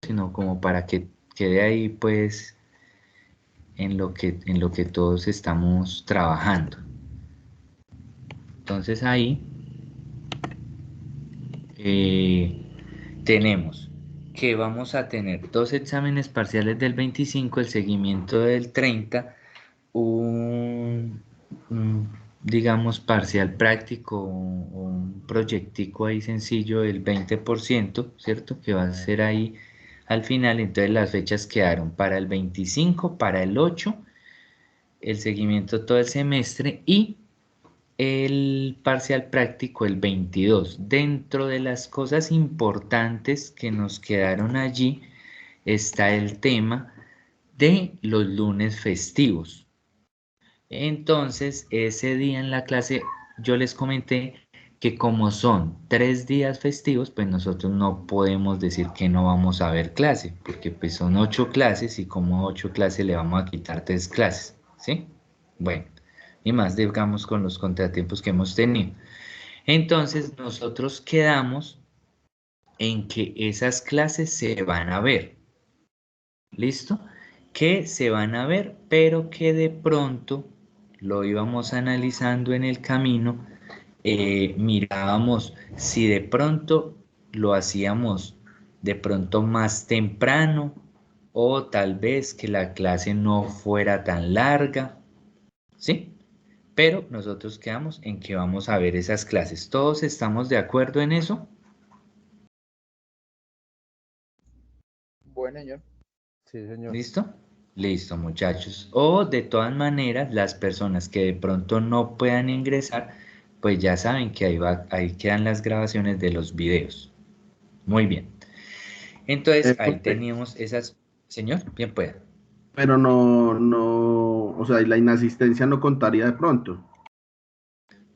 sino como para que quede ahí pues en lo que todos estamos trabajando. Entonces ahí eh, tenemos que vamos a tener dos exámenes parciales del 25, el seguimiento del 30, un, digamos, parcial práctico o un proyectico ahí sencillo del 20%, ¿cierto? Que va a ser ahí al final. Entonces las fechas quedaron para el 25, para el 8, el seguimiento todo el semestre y el parcial práctico el 22. Dentro de las cosas importantes que nos quedaron allí está el tema de los lunes festivos. Entonces, ese día en la clase yo les comenté que como son 3 días festivos, pues nosotros no podemos decir que no vamos a ver clase, porque pues son 8 clases y como 8 clases le vamos a quitar 3 clases, ¿sí? Bueno, y más digamos con los contratiempos que hemos tenido. Entonces, nosotros quedamos en que esas clases se van a ver, ¿listo? Que se van a ver, pero que de pronto lo íbamos analizando en el camino, mirábamos si de pronto lo hacíamos de pronto más temprano o tal vez que la clase no fuera tan larga, ¿sí? Pero nosotros quedamos en que vamos a ver esas clases. ¿Todos estamos de acuerdo en eso? Bueno, señor. Sí, señor. ¿Listo? Listo, muchachos. O de todas maneras, las personas que de pronto no puedan ingresar, pues ya saben que ahí quedan las grabaciones de los videos. Muy bien. Entonces, ahí Profe, teníamos esas... Señor, bien pueda. pero o sea, y la inasistencia no contaría de pronto.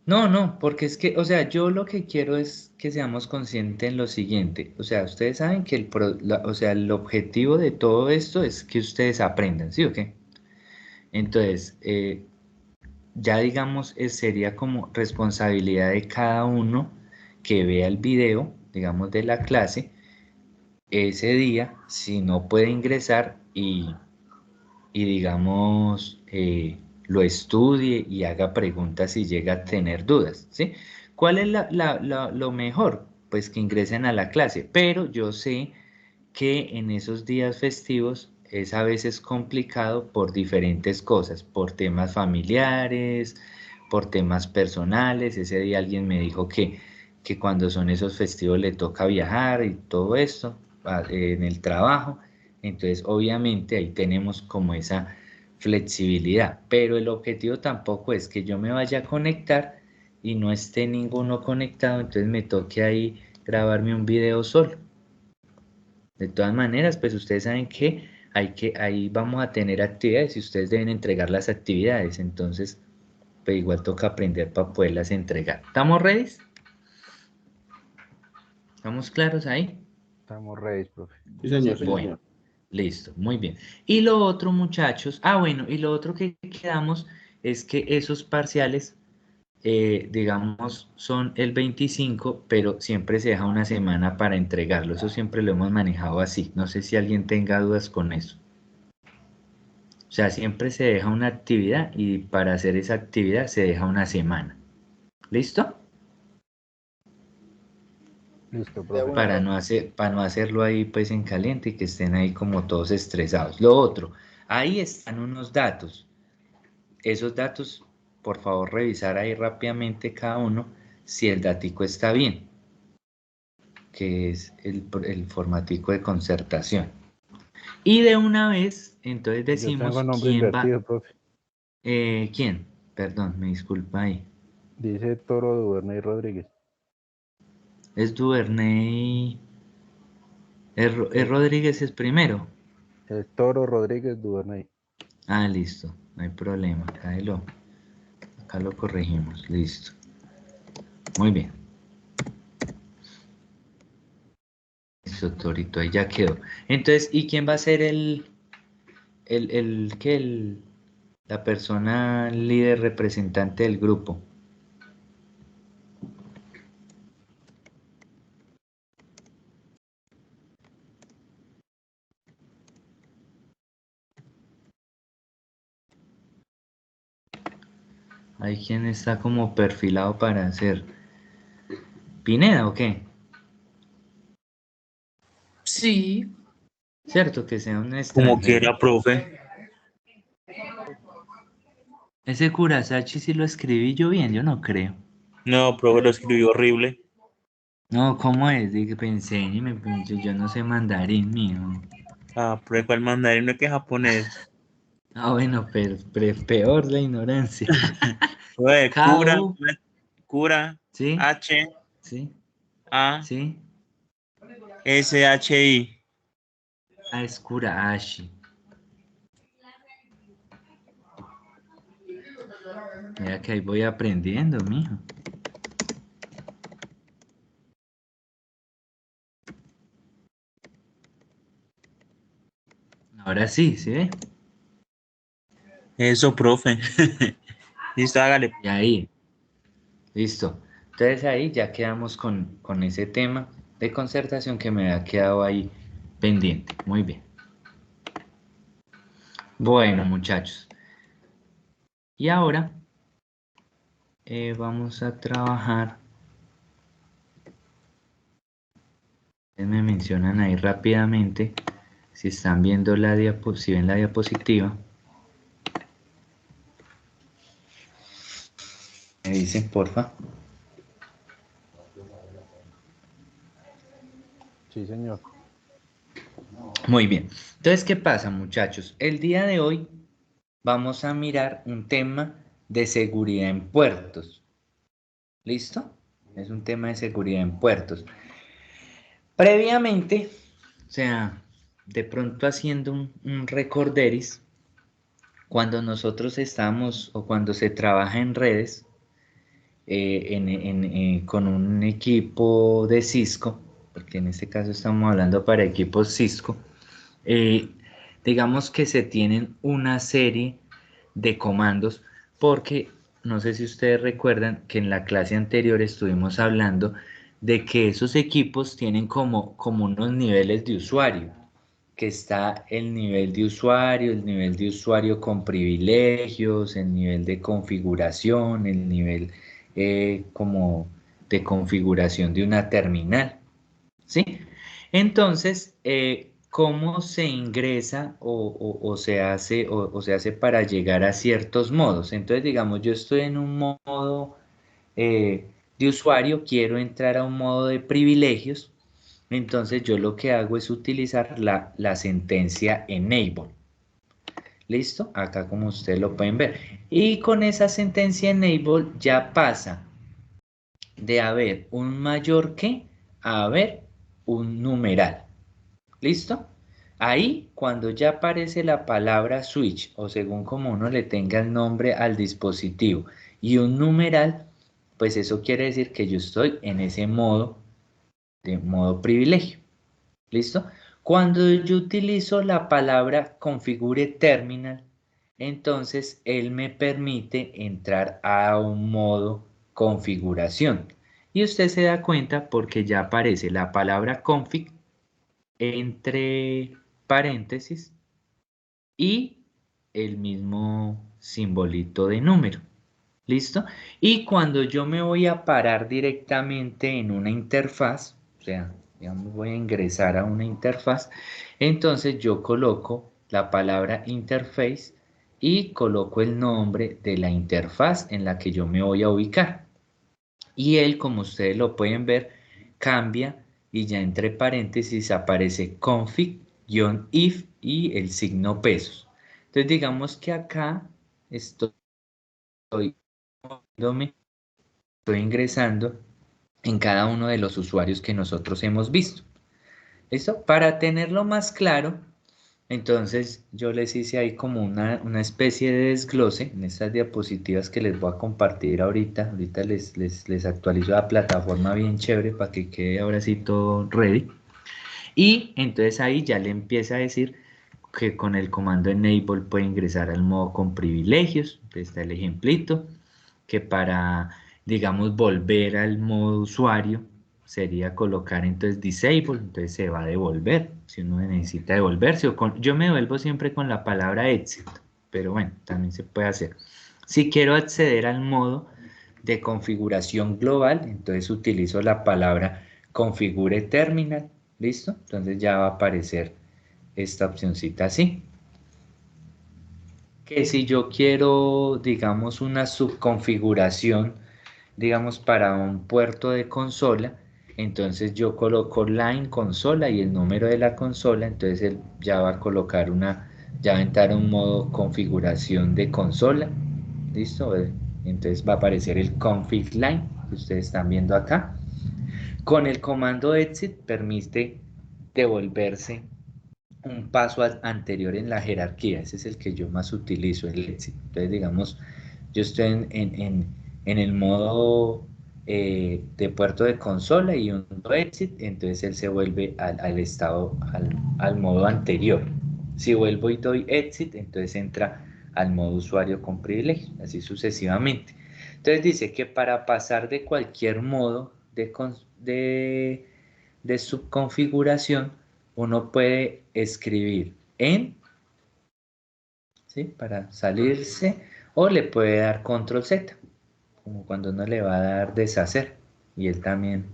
No, no, porque es que, o sea, yo lo que quiero es que seamos conscientes en lo siguiente. O sea, ustedes saben que o sea, el objetivo de todo esto es que ustedes aprendan, ¿sí o qué? Entonces, ya digamos, sería como responsabilidad de cada uno que vea el video, digamos, de la clase, ese día, si no puede ingresar y digamos, lo estudie y haga preguntas si llega a tener dudas, ¿sí? ¿Cuál es lo mejor? Pues que ingresen a la clase, pero yo sé que en esos días festivos es a veces complicado por diferentes cosas, por temas familiares, por temas personales. Ese día alguien me dijo que cuando son esos festivos le toca viajar y todo esto en el trabajo. Entonces, obviamente ahí tenemos como esa flexibilidad, pero el objetivo tampoco es que yo me vaya a conectar y no esté ninguno conectado, entonces me toque ahí grabarme un video solo. De todas maneras, pues ustedes saben que ahí vamos a tener actividades y ustedes deben entregar las actividades, entonces pues igual toca aprender para poderlas entregar. ¿Estamos ready? ¿Estamos claros ahí? Estamos ready, profe. Sí, señor, sí, Bueno, señor. listo, muy bien. Y lo otro, muchachos, bueno, y lo otro que quedamos es que esos parciales, digamos, son el 25, pero siempre se deja una semana para entregarlo. Eso siempre lo hemos manejado así. No sé si alguien tenga dudas con eso. O sea, siempre se deja una actividad y para hacer esa actividad se deja una semana. ¿Listo? Listo, De profe. una, profe. Para no hacerlo ahí pues en caliente y que estén ahí como todos estresados. Lo otro, ahí están unos datos. Esos datos, por favor, revisar ahí rápidamente cada uno si el datico está bien, que es el formatico de concertación. Y de una vez, entonces Yo tengo decimos nombre quién va, invertido, profe. quién, perdón, me disculpa ahí. Dice Toro Duvernay Rodríguez. Es Duvernay, es Eh, Rodríguez es primero. Es Toro Rodríguez Duvernay. Listo, no hay problema, acá lo corregimos, listo. Muy bien. Listo, Torito, ahí ya quedó. Entonces, ¿y quién va a ser la persona líder representante del grupo? Hay quien está como perfilado para hacer. ¿Pineda o qué? Sí, Cierto, que sea un Como extranjero. quiera, profe. Ese Curasachi sí lo escribí yo bien, yo no creo. No, profe, lo escribió horrible. No, ¿cómo es? Dije, pues enséñeme, pues, yo no sé mandarín, mijo. Ah, profe, ¿cuál mandarín? No es que es japonés. Ah, bueno, pero, peor la ignorancia. Profe, cura, K.U. cura, ¿Sí? H, ¿Sí? A, ¿Sí? S, H, I. Ah, es Kuraashi. Mira que ahí voy aprendiendo, mijo. Ahora sí, ¿sí ve? Eso, profe. Listo, hágale. Y ahí, listo. Entonces ahí ya quedamos con ese tema de concertación que me había quedado ahí pendiente. Muy bien. Bueno, muchachos. Y ahora vamos a trabajar. Ustedes me mencionan ahí rápidamente si están viendo la si ven la diapositiva. Me dicen, porfa. Sí, señor. Muy bien. Entonces, ¿qué pasa, muchachos? El día de hoy vamos a mirar un tema de seguridad en puertos. ¿Listo? Es un tema de seguridad en puertos. Previamente, o sea, de pronto haciendo un recorderis, cuando nosotros estamos o cuando se trabaja en redes con un equipo de Cisco, porque en este caso estamos hablando para equipos Cisco, eh, digamos que se tienen una serie de comandos porque no sé si ustedes recuerdan que en la clase anterior estuvimos hablando de que esos equipos tienen como unos niveles de usuario, que está el nivel de usuario con privilegios, el nivel de configuración, el nivel como de configuración de una terminal, ¿sí? Entonces, ¿cómo se ingresa o se hace o se hace para llegar a ciertos modos? Entonces, digamos, yo estoy en un modo eh, de usuario, quiero entrar a un modo de privilegios, entonces yo lo que hago es utilizar la sentencia enable. ¿Listo? Acá como ustedes lo pueden ver. Y con esa sentencia enable ya pasa de haber un mayor que a haber un numeral. ¿Listo? Ahí, cuando ya aparece la palabra switch, o según como uno le tenga el nombre al dispositivo, y un numeral, pues eso quiere decir que yo estoy en ese modo, de modo privilegio. ¿Listo? Cuando yo utilizo la palabra configure terminal, entonces él me permite entrar a un modo configuración. Y usted se da cuenta porque ya aparece la palabra config entre paréntesis y el mismo simbolito de número. ¿Listo? Y cuando yo me voy a parar directamente en una interfaz, o sea, digamos, voy a ingresar a una interfaz, entonces yo coloco la palabra interface y coloco el nombre de la interfaz en la que yo me voy a ubicar. Y él, como ustedes lo pueden ver, cambia y ya entre paréntesis aparece config-if y el signo pesos. Entonces digamos que acá estoy estoy ingresando en cada uno de los usuarios que nosotros hemos visto. ¿Listo? Para tenerlo más claro, entonces yo les hice ahí como una especie de desglose en estas diapositivas que les voy a compartir ahorita. Ahorita les actualizo la plataforma bien chévere para que quede ahora sí todo ready. Y entonces ahí ya le empieza a decir que con el comando enable puede ingresar al modo con privilegios. Entonces está el ejemplito que para, digamos, volver al modo usuario sería colocar entonces disable, entonces se va a devolver si uno necesita devolverse. Yo me devuelvo siempre con la palabra exit, pero bueno, también se puede hacer. Si quiero acceder al modo de configuración global, entonces utilizo la palabra configure terminal, ¿listo? Entonces ya va a aparecer esta opcioncita así. Que si yo quiero, digamos, una subconfiguración, digamos, para un puerto de consola, entonces yo coloco line consola y el número de la consola, entonces él ya va a colocar ya va a entrar un modo configuración de consola, ¿listo? Entonces va a aparecer el config line que ustedes están viendo acá. Con el comando exit permite devolverse un paso anterior en la jerarquía. Ese es el que yo más utilizo, el exit. Entonces, digamos, yo estoy en el modo de puerto de consola y un exit, entonces él se vuelve al estado, al modo anterior. Si vuelvo y doy exit, entonces entra al modo usuario con privilegio, así sucesivamente. Entonces dice que para pasar de cualquier modo de subconfiguración, uno puede escribir ¿sí? Para salirse, o le puede dar control Z, como cuando uno le va a dar deshacer, y él también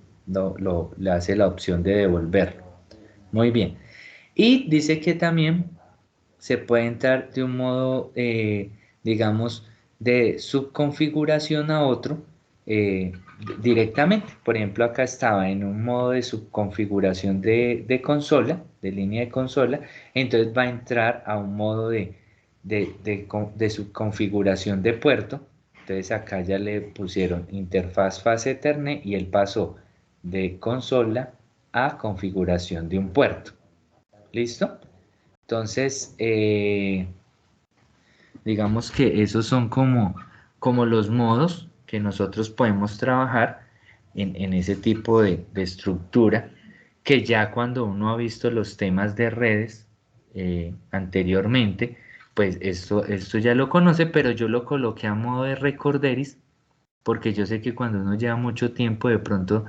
le hace la opción de devolverlo. Muy bien. Y dice que también se puede entrar de un modo, digamos, de subconfiguración a otro eh, directamente. Por ejemplo, acá estaba en un modo de subconfiguración de consola, de línea de consola, entonces va a entrar a un modo de subconfiguración de puerto. Entonces acá ya le pusieron interfaz fase Ethernet y él pasó de consola a configuración de un puerto. ¿Listo? Entonces, digamos que esos son como los modos que nosotros podemos trabajar en ese tipo de estructura, que ya cuando uno ha visto los temas de redes anteriormente, pues esto ya lo conoce, pero yo lo coloqué a modo de recorderis, porque yo sé que cuando uno lleva mucho tiempo de pronto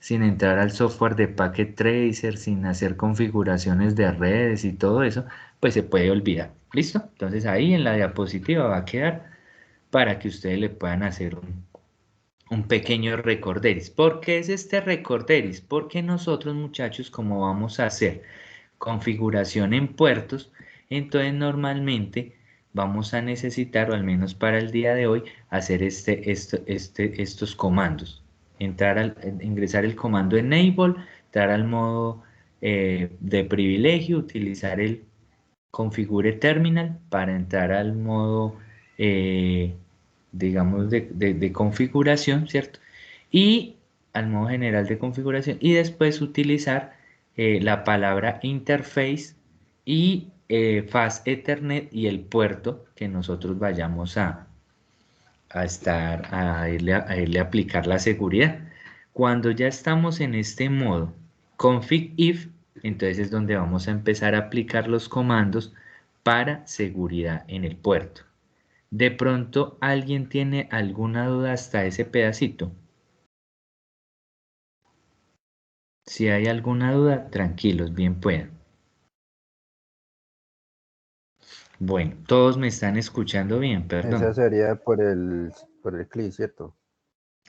sin entrar al software de Packet Tracer, sin hacer configuraciones de redes y todo eso, pues se puede olvidar. ¿Listo? Entonces ahí en la diapositiva va a quedar para que ustedes le puedan hacer un pequeño recorderis. ¿Por qué es este recorderis? Porque nosotros, muchachos, como vamos a hacer configuración en puertos, entonces normalmente vamos a necesitar, o al menos para el día de hoy, hacer estos comandos. Ingresar el comando enable, entrar al modo de privilegio, utilizar el configure terminal para entrar al modo, digamos, de configuración, ¿cierto? Y al modo general de configuración y después utilizar la palabra interface y fast Ethernet y el puerto que nosotros vayamos a irle a aplicar la seguridad. Cuando ya estamos en este modo config if, entonces es donde vamos a empezar a aplicar los comandos para seguridad en el puerto. De pronto, ¿alguien tiene alguna duda hasta ese pedacito? Si hay alguna duda, tranquilos, bien puedan. Bueno, todos me están escuchando bien, Esa perdón. sería por el CLI, ¿cierto?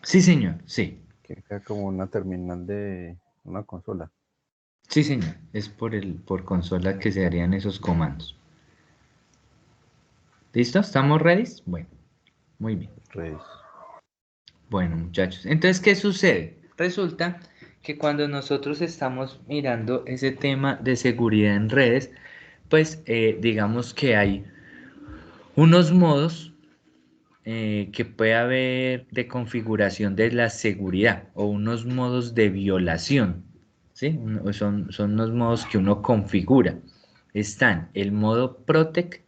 Sí, señor, sí. Que queda como una terminal de una consola. Sí, señor. Es por consola que se harían esos comandos. ¿Listo? ¿Estamos ready? Bueno, muy bien. Reyes. Bueno, muchachos. Entonces, ¿qué sucede? Resulta que cuando nosotros estamos mirando ese tema de seguridad en redes, pues digamos que hay unos modos que puede haber de configuración de la seguridad o unos modos de violación, ¿sí? Son unos modos que uno configura. Están el modo Protect,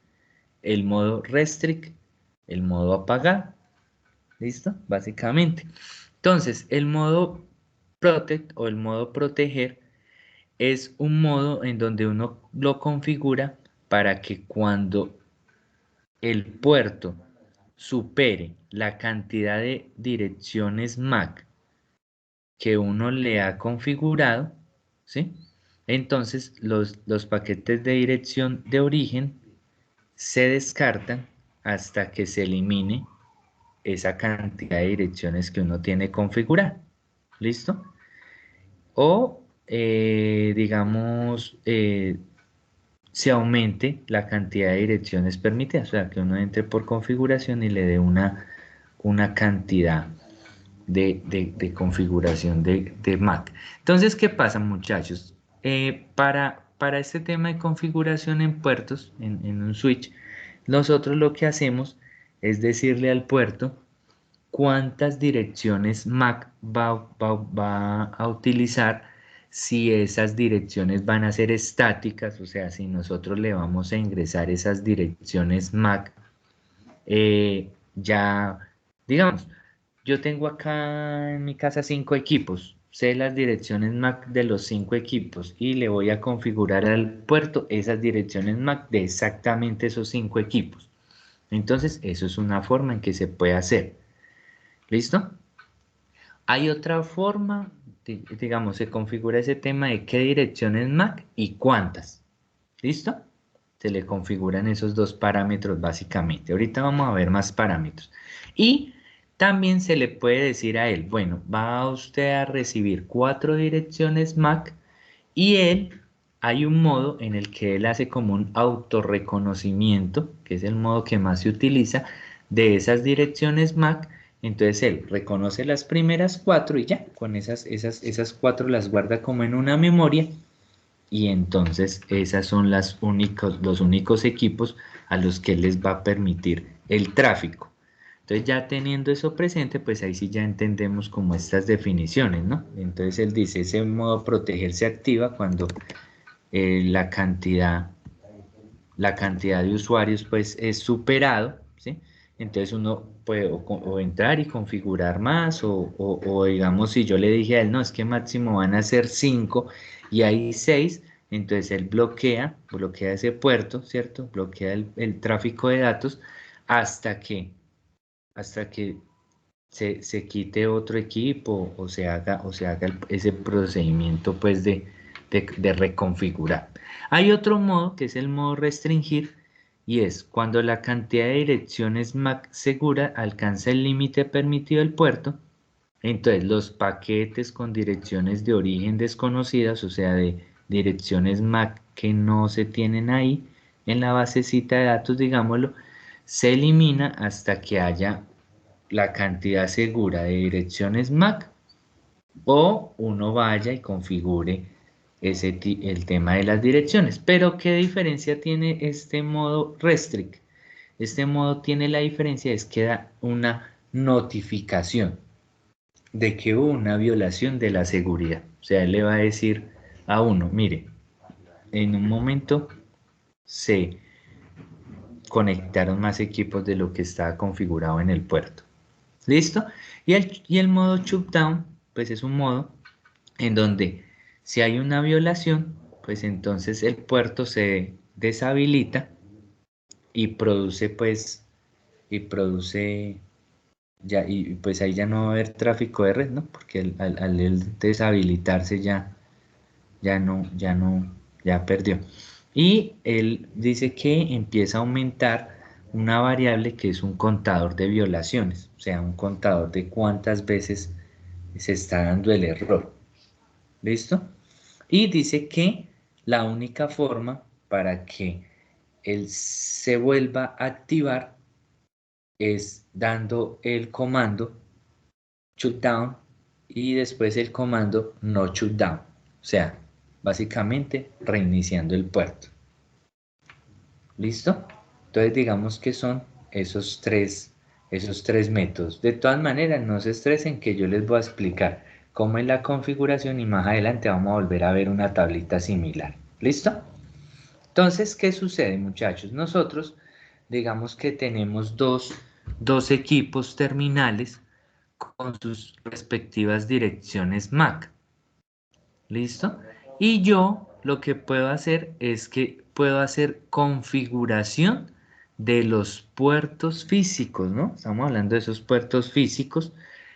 el modo Restrict, el modo apagar, ¿listo? Básicamente. Entonces, el modo Protect o el modo proteger es un modo en donde uno lo configura para que cuando el puerto supere la cantidad de direcciones MAC que uno le ha configurado, ¿sí? Entonces los paquetes de dirección de origen se descartan hasta que se elimine esa cantidad de direcciones que uno tiene configurada. ¿Listo? O, digamos, se aumente la cantidad de direcciones permitidas, o sea, que uno entre por configuración y le dé una cantidad de configuración de Mac. Entonces, ¿qué pasa, muchachos? Para este tema de configuración en puertos, en un switch, nosotros lo que hacemos es decirle al puerto cuántas direcciones Mac va a utilizar, si esas direcciones van a ser estáticas, o sea, si nosotros le vamos a ingresar esas direcciones Mac, ya, digamos, yo tengo acá en mi casa 5 equipos, sé las direcciones MAC de los 5 equipos y le voy a configurar al puerto esas direcciones MAC de exactamente esos 5 equipos. Entonces, eso es una forma en que se puede hacer. ¿Listo? Hay otra forma, digamos, se configura ese tema de qué direcciones MAC y cuántas. ¿Listo? Se le configuran esos dos parámetros básicamente. Ahorita vamos a ver más parámetros. Y también se le puede decir a él, bueno, va usted a recibir 4 direcciones MAC y hay un modo en el que él hace como un autorreconocimiento, que es el modo que más se utiliza, de esas direcciones MAC. Entonces él reconoce las primeras 4 y ya, con esas 4 las guarda como en una memoria y entonces esas son los únicos equipos a los que les va a permitir el tráfico. Entonces ya teniendo eso presente, pues ahí sí ya entendemos como estas definiciones, ¿no? Entonces él dice, ese modo proteger se activa cuando la cantidad de usuarios pues es superado, ¿sí? Entonces uno puede o entrar y configurar más o digamos si yo le dije a él, no, es que máximo van a ser 5 y hay 6, entonces él bloquea ese puerto, ¿cierto? Bloquea el tráfico de datos hasta que, se quite otro equipo o se haga ese procedimiento pues de reconfigurar. Hay otro modo que es el modo restringir y es cuando la cantidad de direcciones MAC segura alcanza el límite permitido del puerto, entonces los paquetes con direcciones de origen desconocidas, o sea de direcciones MAC que no se tienen ahí en la basecita de datos, digámoslo, se elimina hasta que haya la cantidad segura de direcciones MAC o uno vaya y configure el tema de las direcciones. Pero ¿qué diferencia tiene este modo restrict? Este modo tiene la diferencia es que da una notificación de que hubo una violación de la seguridad. O sea, él le va a decir a uno, mire, en un momento se conectaron más equipos de lo que estaba configurado en el puerto. ¿Listo? Y el modo shutdown, pues es un modo en donde si hay una violación, pues entonces el puerto se deshabilita y produce ya, y pues ahí ya no va a haber tráfico de red, ¿no? Porque al él deshabilitarse ya perdió. Y él dice que empieza a aumentar una variable que es un contador de violaciones, o sea, un contador de cuántas veces se está dando el error. ¿Listo? Y dice que la única forma para que él se vuelva a activar es dando el comando shutdown y después el comando no shutdown. O sea, básicamente reiniciando el puerto. ¿Listo? Entonces digamos que son esos tres métodos. De todas maneras, no se estresen que yo les voy a explicar cómo es la configuración y más adelante vamos a volver a ver una tablita similar. ¿Listo? Entonces, ¿qué sucede, muchachos? Nosotros, digamos que tenemos dos equipos terminales con sus respectivas direcciones MAC. ¿Listo? Y yo lo que puedo hacer es que puedo hacer configuración de los puertos físicos, ¿no? Estamos hablando de esos puertos físicos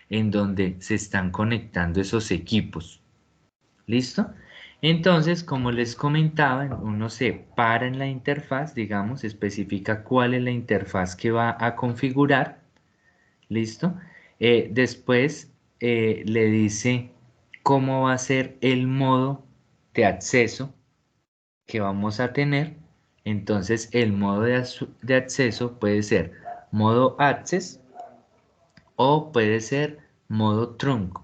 en donde se están conectando esos equipos. ¿Listo? Entonces, como les comentaba, uno se para en la interfaz, digamos, especifica cuál es la interfaz que va a configurar. ¿Listo? Después le dice cómo va a ser el modo de acceso que vamos a tener. Entonces el modo de acceso puede ser modo access o puede ser modo trunk.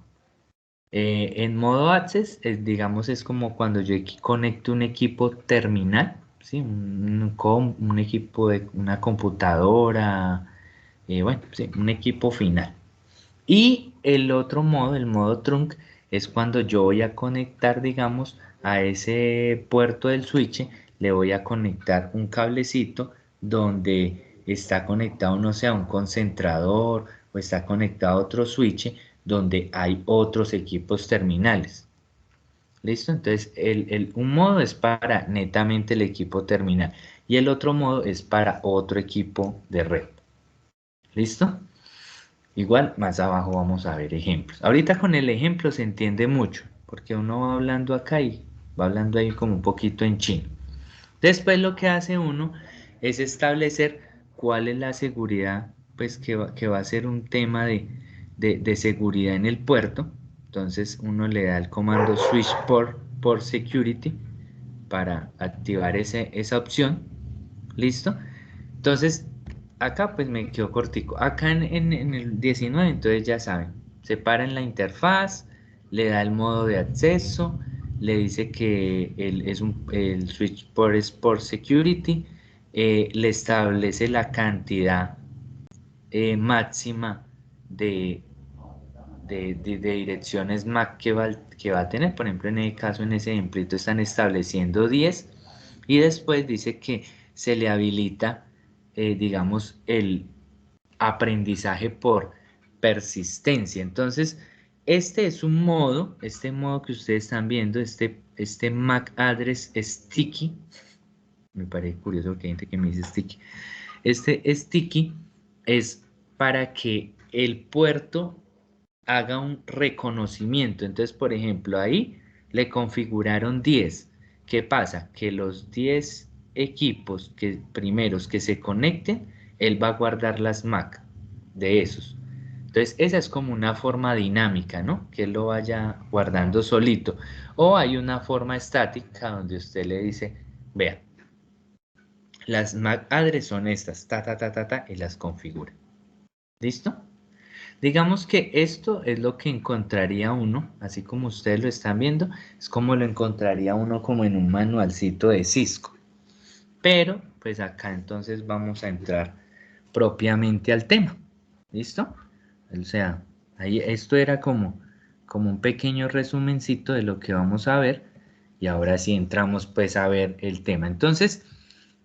En modo access, digamos, es como cuando yo conecto un equipo terminal, ¿sí? Un equipo de una computadora, bueno, sí, un equipo final. Y el otro modo, el modo trunk, es cuando yo voy a conectar, digamos, a ese puerto del switch, le voy a conectar un cablecito donde está conectado, no sé, a un concentrador o está conectado a otro switch donde hay otros equipos terminales. ¿Listo? Entonces, un modo es para netamente el equipo terminal y el otro modo es para otro equipo de red. ¿Listo? Igual, más abajo vamos a ver ejemplos. Ahorita con el ejemplo se entiende mucho, porque uno va hablando acá y va hablando ahí como un poquito en chino. Después lo que hace uno es establecer cuál es la seguridad, pues que va a ser un tema de seguridad en el puerto. Entonces uno le da el comando switch por security para activar esa opción. ¿Listo? Entonces, acá pues me quedó cortico. Acá en el 19, entonces ya saben, separa en la interfaz, le da el modo de acceso, le dice que el switch port es por security, le establece la cantidad máxima de, de direcciones MAC que va a tener. Por ejemplo, en el caso, en ese ejemplito están estableciendo 10 y después dice que se le habilita, digamos, el aprendizaje por persistencia. Entonces, este es un modo, este modo que ustedes están viendo, este MAC address sticky, me parece curioso porque hay gente que me dice sticky. Este sticky es para que el puerto haga un reconocimiento. Entonces, por ejemplo, ahí le configuraron 10. ¿Qué pasa? Que los 10 equipos primeros que se conecten, él va a guardar las MAC de esos. Entonces, esa es como una forma dinámica, ¿no? Que él lo vaya guardando solito. O hay una forma estática donde usted le dice, vea, las MAC address son estas, y las configura. ¿Listo? Digamos que esto es lo que encontraría uno, así como ustedes lo están viendo, es como lo encontraría uno como en un manualcito de Cisco. Pero, pues acá entonces vamos a entrar propiamente al tema. ¿Listo? O sea, ahí esto era como un pequeño resumencito de lo que vamos a ver y ahora sí entramos pues a ver el tema. Entonces,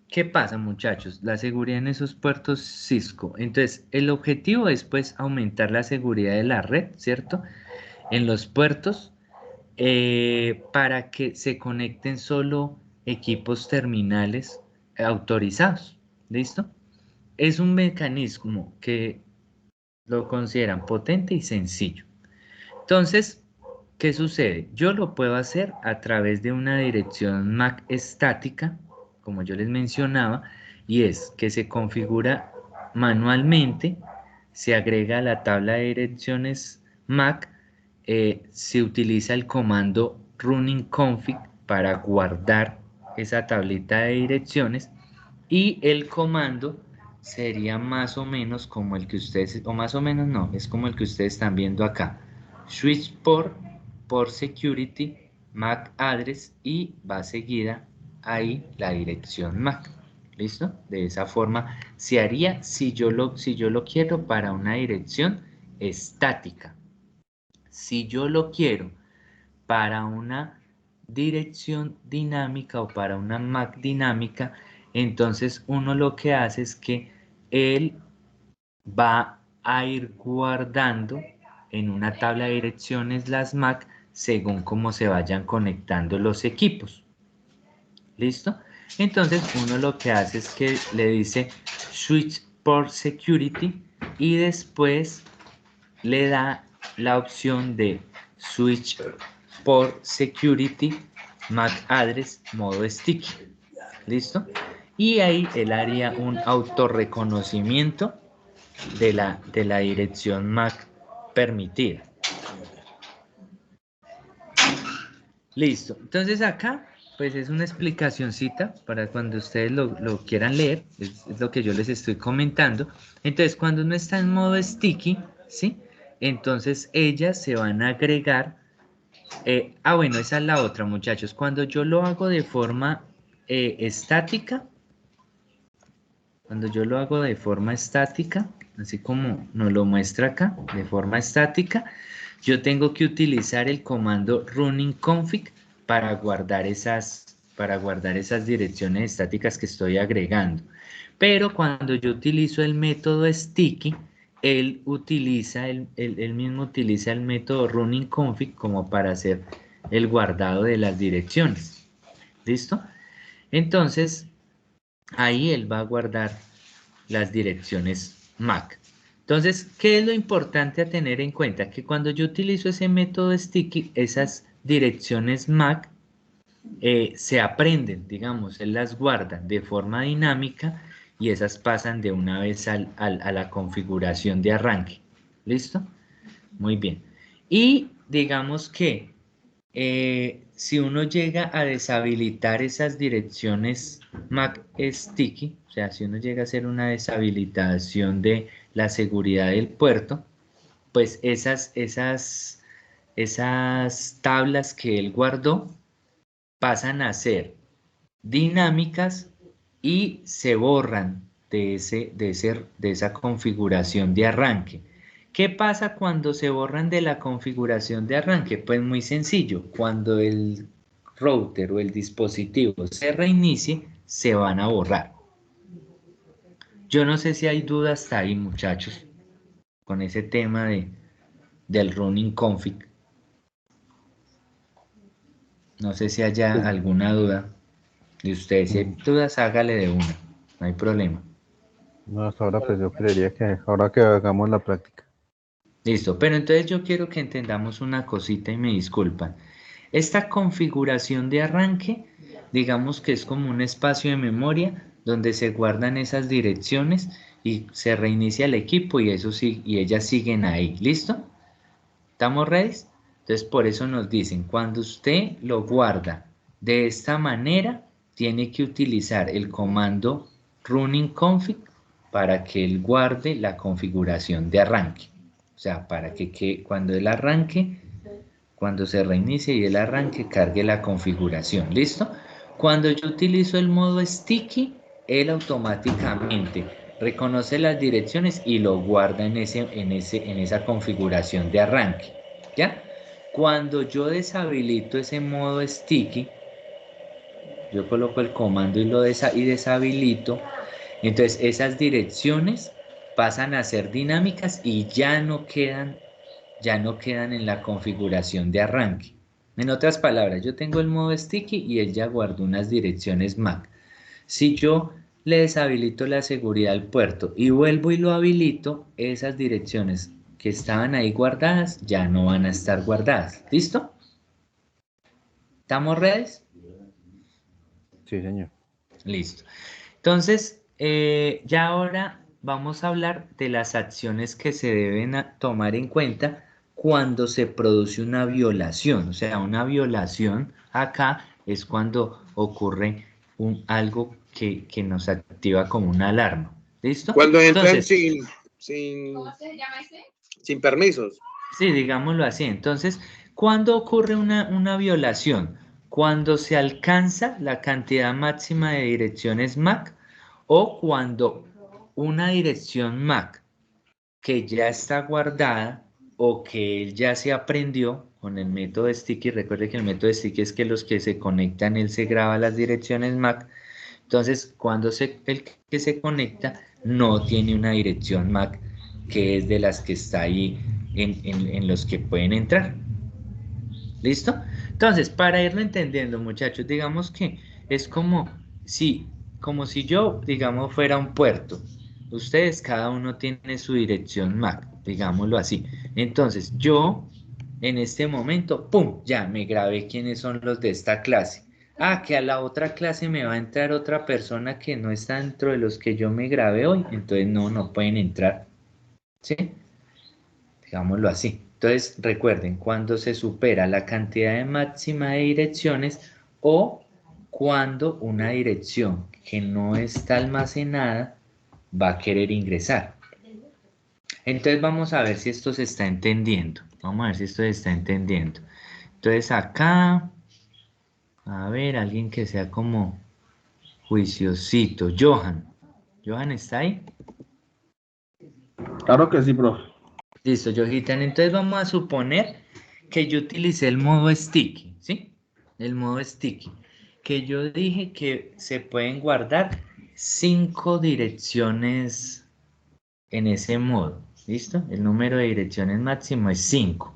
¿qué pasa, muchachos? La seguridad en esos puertos Cisco. Entonces, el objetivo es pues aumentar la seguridad de la red, ¿cierto? En los puertos para que se conecten solo equipos terminales autorizados. ¿Listo? Es un mecanismo que lo consideran potente y sencillo. Entonces, ¿qué sucede? Yo lo puedo hacer a través de una dirección MAC estática, como yo les mencionaba, y es que se configura manualmente, se agrega a la tabla de direcciones MAC, se utiliza el comando running config para guardar esa tablita de direcciones y el comando sería más o menos como el que ustedes, o más o menos no, es como el que ustedes están viendo acá. Switch por security, MAC address y va seguida ahí la dirección MAC. ¿Listo? De esa forma se haría si yo lo quiero para una dirección estática. Si yo lo quiero para una dirección dinámica o para una MAC dinámica, entonces uno lo que hace es que él va a ir guardando en una tabla de direcciones las MAC según cómo se vayan conectando los equipos. ¿Listo? Entonces uno lo que hace es que le dice switch port security y después le da la opción de switch port security MAC address modo sticky. ¿Listo? Y ahí él haría un autorreconocimiento de la dirección MAC permitida. Listo. Entonces acá, pues es una explicacioncita para cuando ustedes lo quieran leer. Es lo que yo les estoy comentando. Entonces, cuando uno está en modo sticky, ¿sí? Entonces ellas se van a agregar. Bueno, esa es la otra, muchachos. Cuando yo lo hago de forma estática, así como nos lo muestra acá, de forma estática, yo tengo que utilizar el comando running config para guardar esas direcciones estáticas que estoy agregando. Pero cuando yo utilizo el método sticky, él mismo utiliza el método running config como para hacer el guardado de las direcciones. ¿Listo? Entonces, ahí él va a guardar las direcciones MAC. Entonces, ¿qué es lo importante a tener en cuenta? Que cuando yo utilizo ese método sticky, esas direcciones MAC se aprenden, digamos, él las guarda de forma dinámica y esas pasan de una vez a la configuración de arranque. ¿Listo? Muy bien. Y digamos que si uno llega a deshabilitar esas direcciones MAC Sticky, o sea, si uno llega a hacer una deshabilitación de la seguridad del puerto, pues esas tablas que él guardó pasan a ser dinámicas y se borran de esa configuración de arranque. ¿Qué pasa cuando se borran de la configuración de arranque? Pues muy sencillo, cuando el router o el dispositivo se reinicie, se van a borrar. Yo no sé si hay dudas hasta ahí, muchachos, con ese tema del running config. No sé si haya alguna duda de ustedes. Si hay dudas, hágale de una, no hay problema. No, hasta ahora pues yo creería que ahora que hagamos la práctica. Listo, pero entonces yo quiero que entendamos una cosita y me disculpan. Esta configuración de arranque, digamos que es como un espacio de memoria donde se guardan esas direcciones y se reinicia el equipo y eso sí, y ellas siguen ahí. ¿Listo? ¿Estamos ready? Entonces por eso nos dicen, cuando usted lo guarda de esta manera, tiene que utilizar el comando running config para que él guarde la configuración de arranque. O sea, para que cuando él arranque, cuando se reinicie y el arranque, cargue la configuración. ¿Listo? Cuando yo utilizo el modo sticky, él automáticamente reconoce las direcciones y lo guarda en esa configuración de arranque. ¿Ya? Cuando yo deshabilito ese modo sticky, yo coloco el comando y deshabilito, entonces esas direcciones pasan a ser dinámicas y ya no quedan en la configuración de arranque. En otras palabras, yo tengo el modo sticky y él ya guardó unas direcciones MAC. Si yo le deshabilito la seguridad al puerto y vuelvo y lo habilito, esas direcciones que estaban ahí guardadas ya no van a estar guardadas. ¿Listo? ¿Estamos ready? Sí, señor. Listo. Entonces, ya ahora vamos a hablar de las acciones que se deben tomar en cuenta cuando se produce una violación. O sea, una violación acá es cuando ocurre algo que nos activa como una alarma. ¿Listo? Cuando entran Entonces, sin permisos. sí, digámoslo así. Entonces, ¿cuándo ocurre una violación? Cuando se alcanza la cantidad máxima de direcciones MAC o cuando una dirección MAC que ya está guardada o que él ya se aprendió con el método sticky. Recuerde que el método sticky es que los que se conectan, él se graba las direcciones MAC. Entonces, cuando el que se conecta no tiene una dirección MAC que es de las que está ahí en los que pueden entrar. ¿Listo? Entonces, para irlo entendiendo, muchachos, digamos que es como si yo, digamos, fuera un puerto. Ustedes, cada uno tiene su dirección MAC, digámoslo así. Entonces, yo, en este momento, ¡pum! Ya me grabé quiénes son los de esta clase. Ah, que a la otra clase me va a entrar otra persona que no está dentro de los que yo me grabé hoy. Entonces, no pueden entrar. ¿sí? Digámoslo así. Entonces, recuerden, cuando se supera la cantidad de máxima de direcciones o cuando una dirección que no está almacenada va a querer ingresar. Entonces, vamos a ver si esto se está entendiendo. Vamos a ver si esto se está entendiendo. Entonces, acá, a ver, alguien que sea como juiciosito. Johan. ¿Johan está ahí? Claro que sí, profe. Listo, Johitan. Entonces vamos a suponer que yo utilicé el modo sticky, ¿sí? El modo sticky. Que yo dije que se pueden guardar 5 direcciones en ese modo. ¿Listo? El número de direcciones máximo es 5.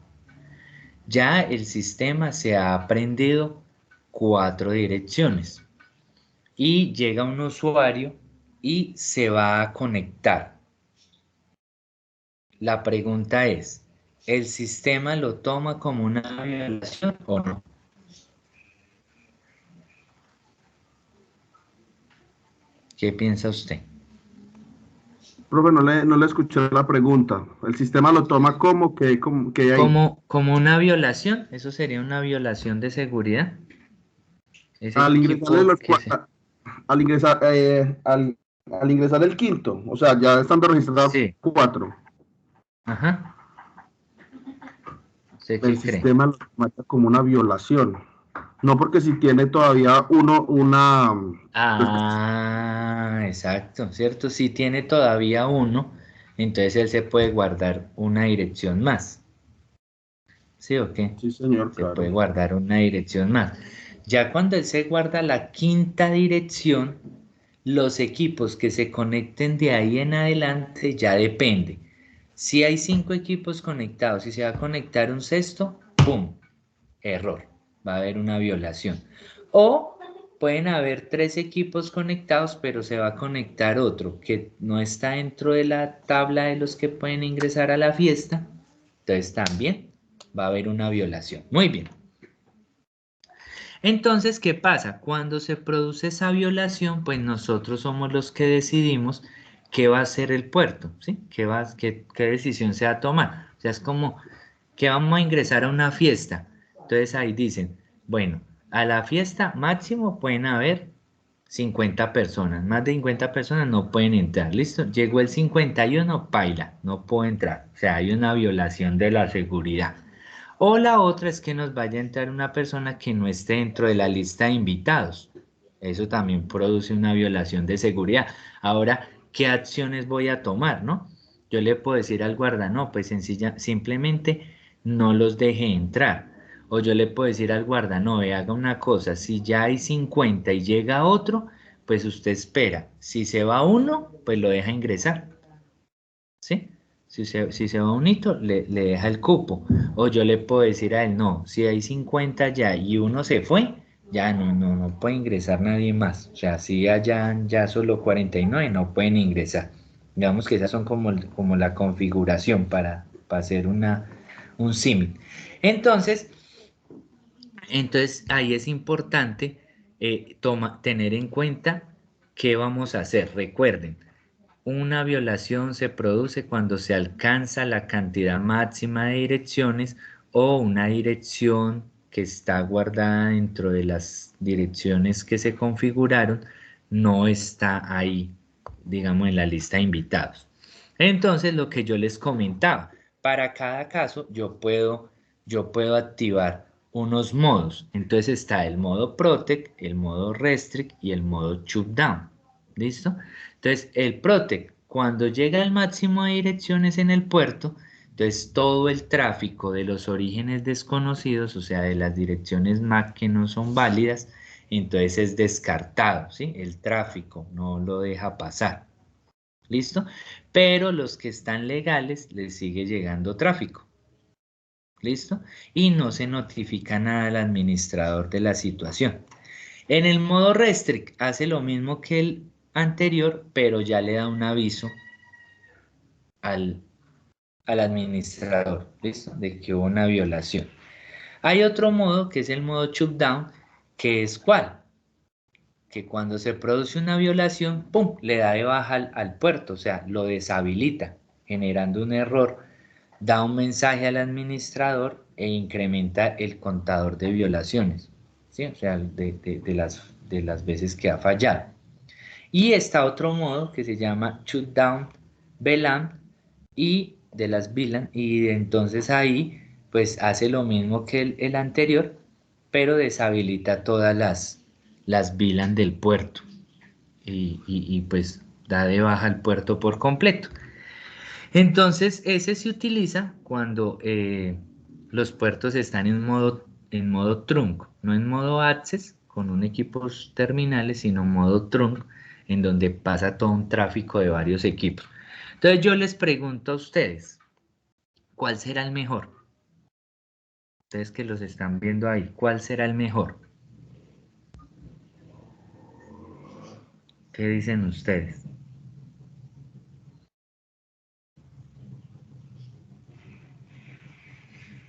Ya el sistema se ha aprendido 4 direcciones. Y llega un usuario y se va a conectar. La pregunta es, ¿el sistema lo toma como una violación o no? ¿Qué piensa usted? Profe, no le escuché la pregunta. El sistema lo toma como que hay. ¿Como una violación? ¿Eso sería una violación de seguridad? Ese Al ingresar, equipo que se... al ingresar, al ingresar el quinto, o sea, ya estando registrados Sí, 4, ajá. ¿Usted el qué cree? sistema lo marca como una violación. No porque si tiene todavía pues, Ah, exacto, ¿cierto? Si tiene todavía uno, entonces él se puede guardar una dirección más. ¿Sí o qué? sí, señor, Se puede claro. guardar una dirección más. Ya cuando él se guarda la quinta dirección, los equipos que se conecten de ahí en adelante ya depende. Si hay 5 equipos conectados y se va a conectar un sexto, ¡pum! Error. Va a haber una violación. O pueden haber 3 equipos conectados, pero se va a conectar otro que no está dentro de la tabla de los que pueden ingresar a la fiesta. Entonces también va a haber una violación. Muy bien. Entonces, ¿qué pasa? Cuando se produce esa violación, pues nosotros somos los que decidimos qué va a hacer el puerto, ¿sí? ¿Qué decisión se va a tomar? O sea, es como que vamos a ingresar a una fiesta. Entonces ahí dicen, bueno, a la fiesta máximo pueden haber 50 personas, más de 50 personas no pueden entrar, ¿listo? Llegó el 51, paila, no puedo entrar. O sea, hay una violación de la seguridad. O la otra es que nos vaya a entrar una persona que no esté dentro de la lista de invitados. Eso también produce una violación de seguridad. Ahora, ¿qué acciones voy a tomar, no? Yo le puedo decir al guarda, no, pues simplemente no los deje entrar. O yo le puedo decir al guarda, no, haga una cosa, si ya hay 50 y llega otro, pues usted espera. Si se va uno, pues lo deja ingresar. ¿Sí? Si se va un hito, le deja el cupo. O yo le puedo decir a él, no, si hay 50 ya y uno se fue, ya no puede ingresar nadie más. O sea, si hayan ya solo 49, no pueden ingresar. Digamos que esas son como la configuración para hacer un símil. Entonces, entonces ahí es importante tener en cuenta qué vamos a hacer. Recuerden, una violación se produce cuando se alcanza la cantidad máxima de direcciones o una dirección que está guardada dentro de las direcciones que se configuraron no está ahí, digamos, en la lista de invitados. Entonces, lo que yo les comentaba, para cada caso yo puedo activar unos modos. Entonces está el modo Protect, el modo Restrict y el modo Shutdown. ¿Listo? Entonces, el Protect, cuando llega al máximo de direcciones en el puerto, entonces todo el tráfico de los orígenes desconocidos, o sea, de las direcciones MAC que no son válidas, entonces es descartado, ¿sí? El tráfico no lo deja pasar. ¿Listo? Pero los que están legales les sigue llegando tráfico. ¿Listo? Y no se notifica nada al administrador de la situación. En el modo Restrict hace lo mismo que el anterior, pero ya le da un aviso al, al administrador, ¿listo? De que hubo una violación. Hay otro modo que es el modo Shutdown, que es ¿cuál? Que cuando se produce una violación, ¡pum!, le da de baja al puerto, o sea, lo deshabilita. generando un error, da un mensaje al administrador e incrementa el contador de violaciones, ¿sí? O sea, de las veces que ha fallado. Y está otro modo que se llama shutdown VLAN y de las VLAN, y entonces ahí pues hace lo mismo que el anterior, pero deshabilita todas las VLAN del puerto y pues da de baja el puerto por completo. Entonces ese se utiliza cuando los puertos están en modo trunk, no en modo access con un equipos terminales, sino modo trunk, en donde pasa todo un tráfico de varios equipos. Entonces yo les pregunto a ustedes, ¿cuál será el mejor? Ustedes que los están viendo ahí, ¿cuál será el mejor? ¿Qué dicen ustedes?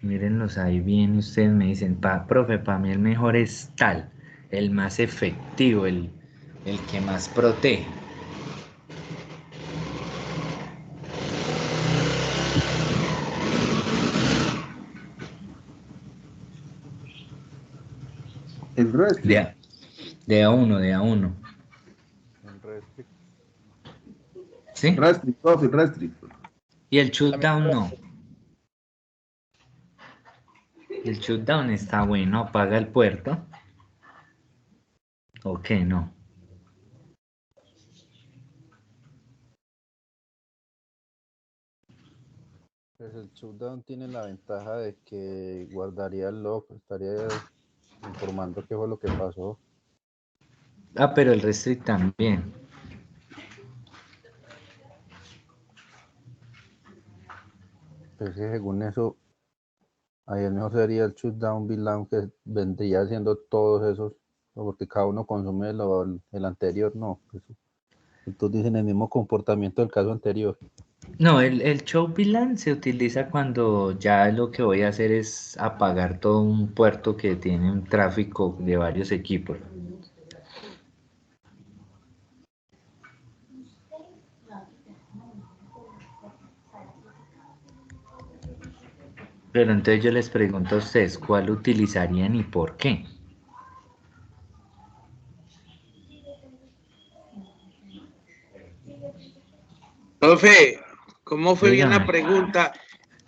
Mírenlos ahí bien y ustedes me dicen, profe, para mí el mejor es tal, el más efectivo, el que más protege. El resto. De a uno. El Restrict. ¿Sí? Restrict, profe, Restrict. Y el shutdown no. El shutdown está bueno, apaga el puerto. ¿O qué no? Pues el shutdown tiene la ventaja de que guardaría el log, estaría informando qué fue lo que pasó. Ah, pero el restrict también. Pues que según eso, ahí el mejor sería el shutdown VLAN que vendría haciendo todos esos, ¿no? Porque cada uno consume el anterior, no. Pues, entonces dicen el mismo comportamiento del caso anterior. No, el show VLAN se utiliza cuando ya lo que voy a hacer es apagar todo un puerto que tiene un tráfico de varios equipos. Pero entonces yo les pregunto a ustedes, ¿cuál utilizarían y por qué? Profe, ¿cómo fue bien la Dígame, pregunta?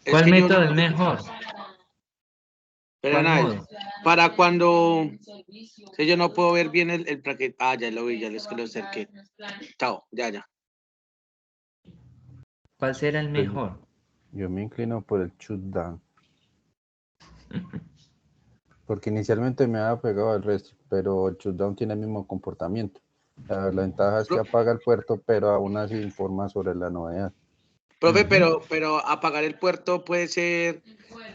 Es ¿cuál que yo método no, es mejor? espera ¿Cuál nada, modo? para cuando, si yo no puedo ver bien el paquete, ya lo vi, ya les que lo acerqué. Chao, ya. ¿Cuál será el Pues mejor? yo me inclino por el shutdown. Porque inicialmente me había pegado al resto, pero el shutdown tiene el mismo comportamiento. La ventaja es que Pro- apaga el puerto, pero aún así informa sobre la novedad. Profe, Ujú. pero apagar el puerto puede ser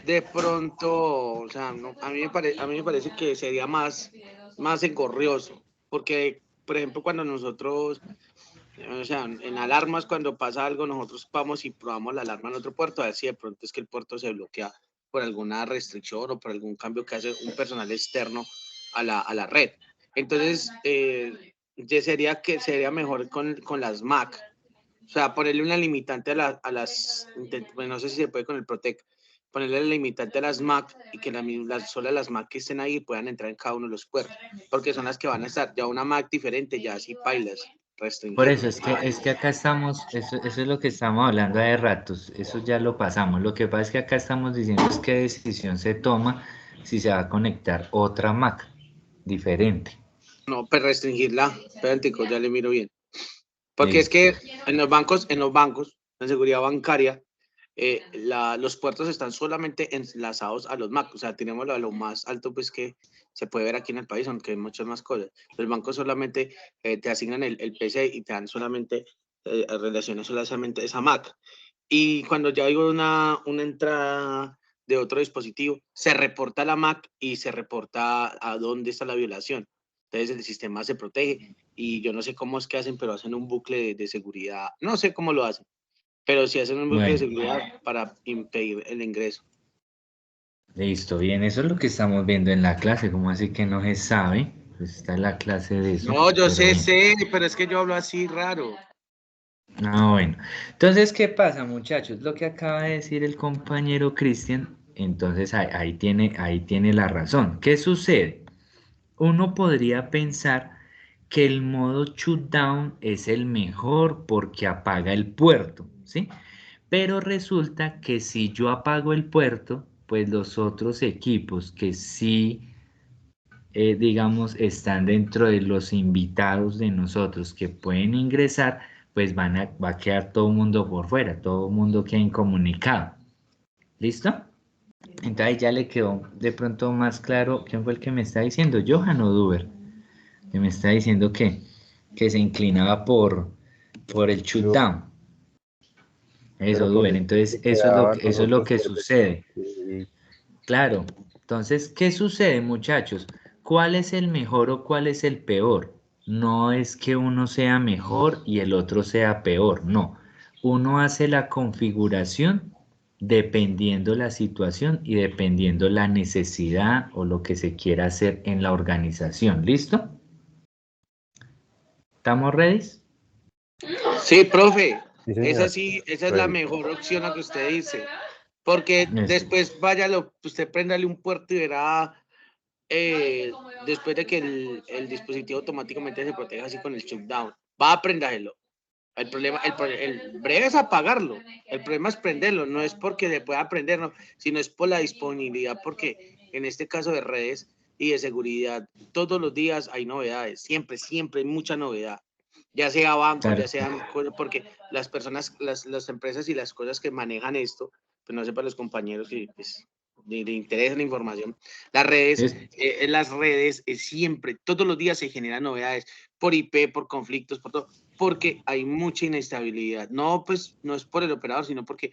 de pronto, o sea, a mí me parece que sería más engorrioso, porque, por ejemplo, cuando nosotros, o sea, en alarmas, cuando pasa algo, nosotros vamos y probamos la alarma en otro puerto, a ver si de pronto es que el puerto se bloquea por alguna restricción o por algún cambio que hace un personal externo a la red. Entonces, ya sería mejor con las Mac. O sea, ponerle una limitante pues no sé si se puede con el Protect, ponerle la limitante a las Mac y que solo las Mac que estén ahí puedan entrar en cada uno de los puertos, porque son las que van a estar. Ya una Mac diferente, ya así pailas, Por restringirlo. eso es que acá estamos, eso es lo que estamos hablando de ratos, eso ya lo pasamos. Lo que pasa es que acá estamos diciendo es qué decisión se toma si se va a conectar otra Mac diferente. No, pues restringirla. Espérate, ya le miro bien. Porque es Listo. que en en seguridad bancaria, los puertos están solamente enlazados a los Mac. O sea, tenemos lo más alto pues que se puede ver aquí en el país, aunque hay muchas más cosas. Los bancos solamente te asignan el PC y te dan solamente relaciones solamente esa Mac. Y cuando ya hay una entrada de otro dispositivo, se reporta la Mac y se reporta a dónde está la violación. Entonces el sistema se protege y yo no sé cómo es que hacen, pero hacen un bucle de seguridad. No sé cómo lo hacen, pero sí hacen un bucle de Bueno, seguridad para impedir el ingreso. listo, bien, eso es lo que estamos viendo en la clase, como así que no se sabe, pues está en la clase de eso, No, yo pero sé, bueno. pero es que yo hablo así raro. Ah, bueno. Entonces, ¿qué pasa, muchachos? Lo que acaba de decir el compañero Cristian, entonces ahí tiene la razón. ¿Qué sucede? Uno podría pensar que el modo shutdown es el mejor porque apaga el puerto, ¿sí? Pero resulta que si yo apago el puerto, pues los otros equipos que sí, digamos, están dentro de los invitados de nosotros que pueden ingresar, pues va a quedar todo el mundo por fuera, todo el mundo queda incomunicado. ¿Listo? Entonces ya le quedó de pronto más claro quién fue el que me está diciendo, Johan o Duber, que me está diciendo que se inclinaba por el Yo, shutdown. Eso, pero por Duber. eso Entonces, que quedaban eso es lo nosotros que por sucede. y Claro. Entonces, ¿qué sucede, muchachos? ¿Cuál es el mejor o cuál es el peor? No es que uno sea mejor y el otro sea peor, no. Uno hace la configuración dependiendo la situación y dependiendo la necesidad o lo que se quiera hacer en la organización. ¿Listo? ¿Estamos ready? Sí, profe, sí, esa señor. sí, esa es la Ready. mejor opción a que usted dice. Porque Eso. después váyalo, usted préndale un puerto y verá, después de que el dispositivo automáticamente se proteja así con el shutdown. Va a prendérselo. El problema, el breve es apagarlo. El problema es prenderlo. No es porque se pueda prender, no, sino es por la disponibilidad, porque en este caso de redes y de seguridad, todos los días hay novedades. Siempre, siempre hay mucha novedad. Ya sea bancos, Claro. ya sean cosas, porque las personas, las empresas y las cosas que manejan esto, pues no sé para los compañeros que pues, le interesa la información. Es- Las redes siempre, todos los días se generan novedades por IP, por conflictos, por todo, porque hay mucha inestabilidad. No, pues no es por el operador, sino porque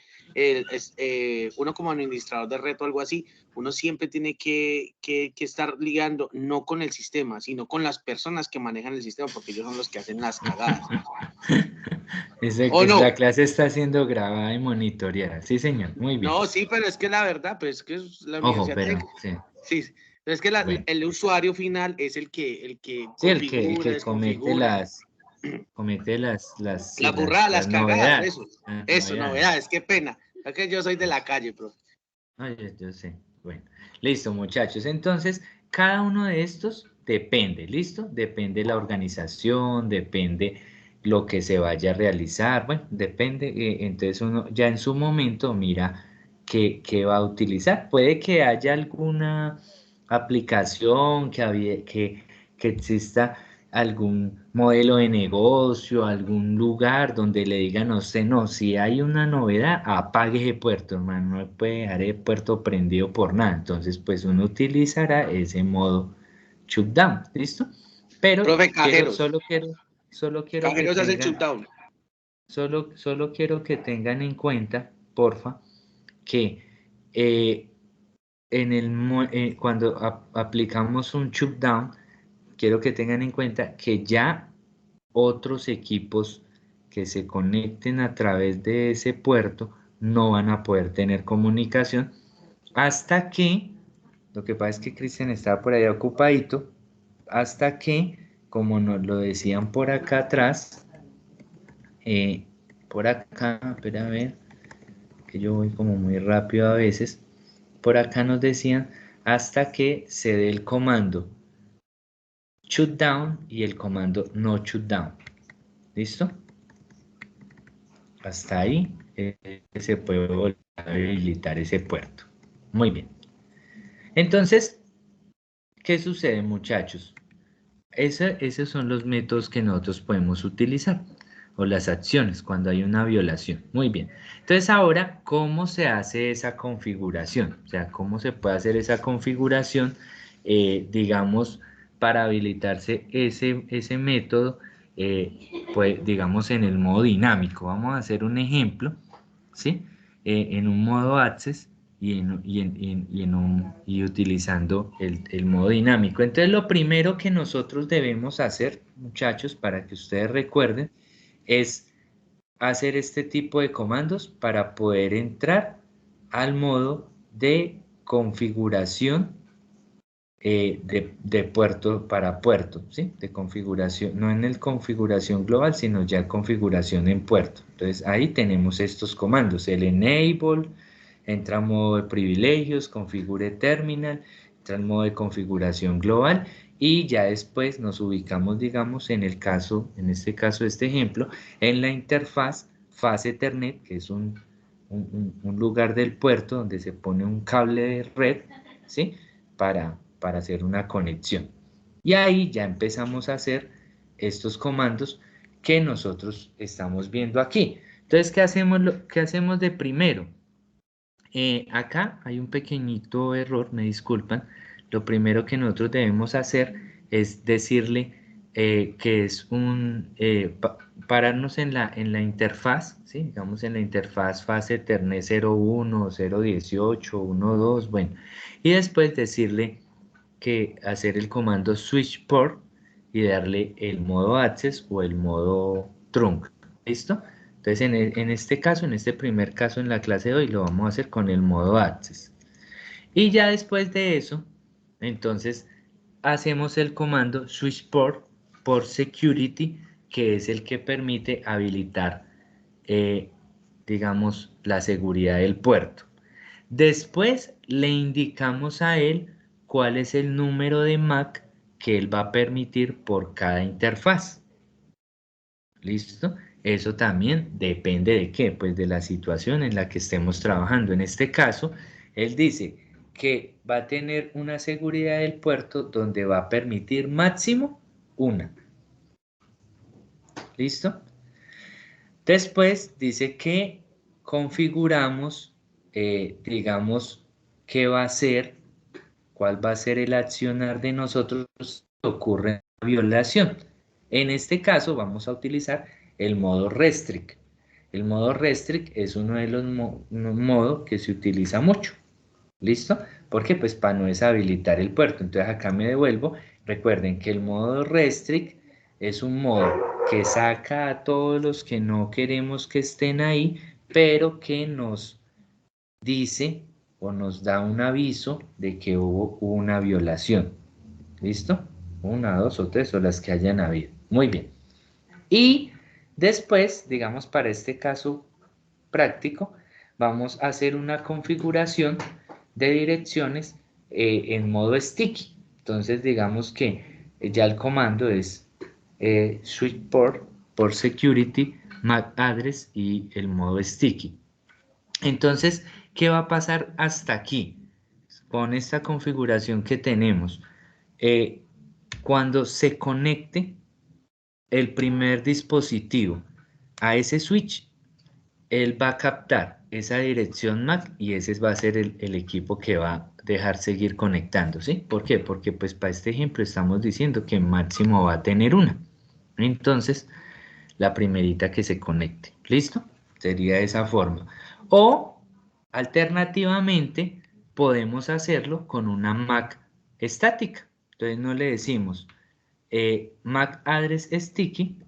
uno como administrador de red o algo así, uno siempre tiene que estar ligando no con el sistema, sino con las personas que manejan el sistema, porque ellos son los que hacen las cagadas. ¿O La no? clase está siendo grabada y monitoreada. Sí, señor. Muy bien. No, sí, pero es que la verdad, pues es que la Ojo, universidad tiene pero que, sí. sí, pero es que Bueno. el usuario final es el que Sí, el configura, que desconfigura, comete sí, las burradas, las las cagadas, novedades. Las eso, novedades. novedades, qué pena. Es que yo soy de la calle, profe. No, yo sé. Bueno, listo, muchachos. Entonces, cada uno de estos depende, ¿listo? Depende la organización, depende lo que se vaya a realizar. Bueno, depende. Entonces, uno ya en su momento mira qué va a utilizar. Puede que haya alguna aplicación que exista algún modelo de negocio, algún lugar donde le digan a usted, no, si hay una novedad, apague ese puerto, hermano, no puede dejar el puerto prendido por nada. Entonces, pues uno utilizará ese modo shutdown, ¿listo? Pero Profe, cajeros. solo quiero que Cajeros hace el tengan, shutdown. solo quiero que tengan en cuenta, porfa, que eh, cuando aplicamos un shutdown, quiero que tengan en cuenta que ya otros equipos que se conecten a través de ese puerto no van a poder tener comunicación hasta que, lo que pasa es que Cristian estaba por ahí ocupadito, hasta que, como nos lo decían por acá atrás, por acá, espera a ver, que yo voy como muy rápido a veces, por acá nos decían hasta que se dé el comando shutdown y el comando no shutdown. ¿Listo? Hasta ahí se puede volver a habilitar ese puerto. Muy bien. Entonces, ¿qué sucede, muchachos? Esos son los métodos que nosotros podemos utilizar o las acciones cuando hay una violación. Muy bien. Entonces, ahora, ¿cómo se hace esa configuración? O sea, ¿cómo se puede hacer esa configuración, digamos, para habilitarse ese método, pues, digamos, en el modo dinámico? Vamos a hacer un ejemplo, ¿sí? En un modo Access y utilizando el modo dinámico. Entonces, lo primero que nosotros debemos hacer, muchachos, para que ustedes recuerden, es hacer este tipo de comandos para poder entrar al modo de configuración de puerto para puerto, ¿sí? De configuración, no en el configuración global, sino ya configuración en puerto. Entonces ahí tenemos estos comandos, el enable, entra en modo de privilegios, configure terminal, entra en modo de configuración global y ya después nos ubicamos, digamos, en el caso, en este caso, este ejemplo, en la interfaz faz Ethernet, que es un lugar del puerto donde se pone un cable de red, ¿sí? Para hacer una conexión. Y ahí ya empezamos a hacer estos comandos que nosotros estamos viendo aquí. Entonces, ¿qué hacemos de primero? Acá hay un pequeñito error, me disculpan. Lo primero que nosotros debemos hacer es decirle que es pararnos en la interfaz, ¿sí? Digamos en la interfaz fase Ethernet 01, 018, 12, bueno. Y después decirle que hacer el comando switch port y darle el modo access o el modo trunk. ¿Listo? Entonces, en este caso, en este primer caso en la clase de hoy, lo vamos a hacer con el modo access. Y ya después de eso, entonces, hacemos el comando switch port por security, que es el que permite habilitar, digamos, la seguridad del puerto. Después le indicamos a él cuál es el número de MAC que él va a permitir por cada interfaz. ¿Listo? Eso también depende de qué, pues de la situación en la que estemos trabajando. En este caso, él dice que va a tener una seguridad del puerto donde va a permitir máximo una. ¿Listo? Después dice que configuramos, digamos, qué va a ser, cuál va a ser el accionar de nosotros si ocurre una violación. En este caso vamos a utilizar el modo restrict. El modo restrict es uno de los modos que se utiliza mucho. ¿Listo? Porque pues para no deshabilitar el puerto. Entonces acá me devuelvo. Recuerden que el modo restrict es un modo que saca a todos los que no queremos que estén ahí, pero que nos dice o nos da un aviso de que hubo una violación. ¿Listo? Una, dos o tres o las que hayan habido. Muy bien. Y después, digamos para este caso práctico, vamos a hacer una configuración de direcciones en modo sticky. Entonces, digamos que ya el comando es switch port por security, MAC address y el modo sticky. Entonces, ¿qué va a pasar hasta aquí? Con esta configuración que tenemos, eh, cuando se conecte el primer dispositivo a ese switch, él va a captar esa dirección MAC y ese va a ser el equipo que va a dejar seguir conectando, ¿sí? ¿Por qué? Porque pues para este ejemplo estamos diciendo que máximo va a tener una. Entonces, la primerita que se conecte. ¿Listo? Sería de esa forma. O, alternativamente, podemos hacerlo con una MAC estática. Entonces no le decimos MAC address sticky,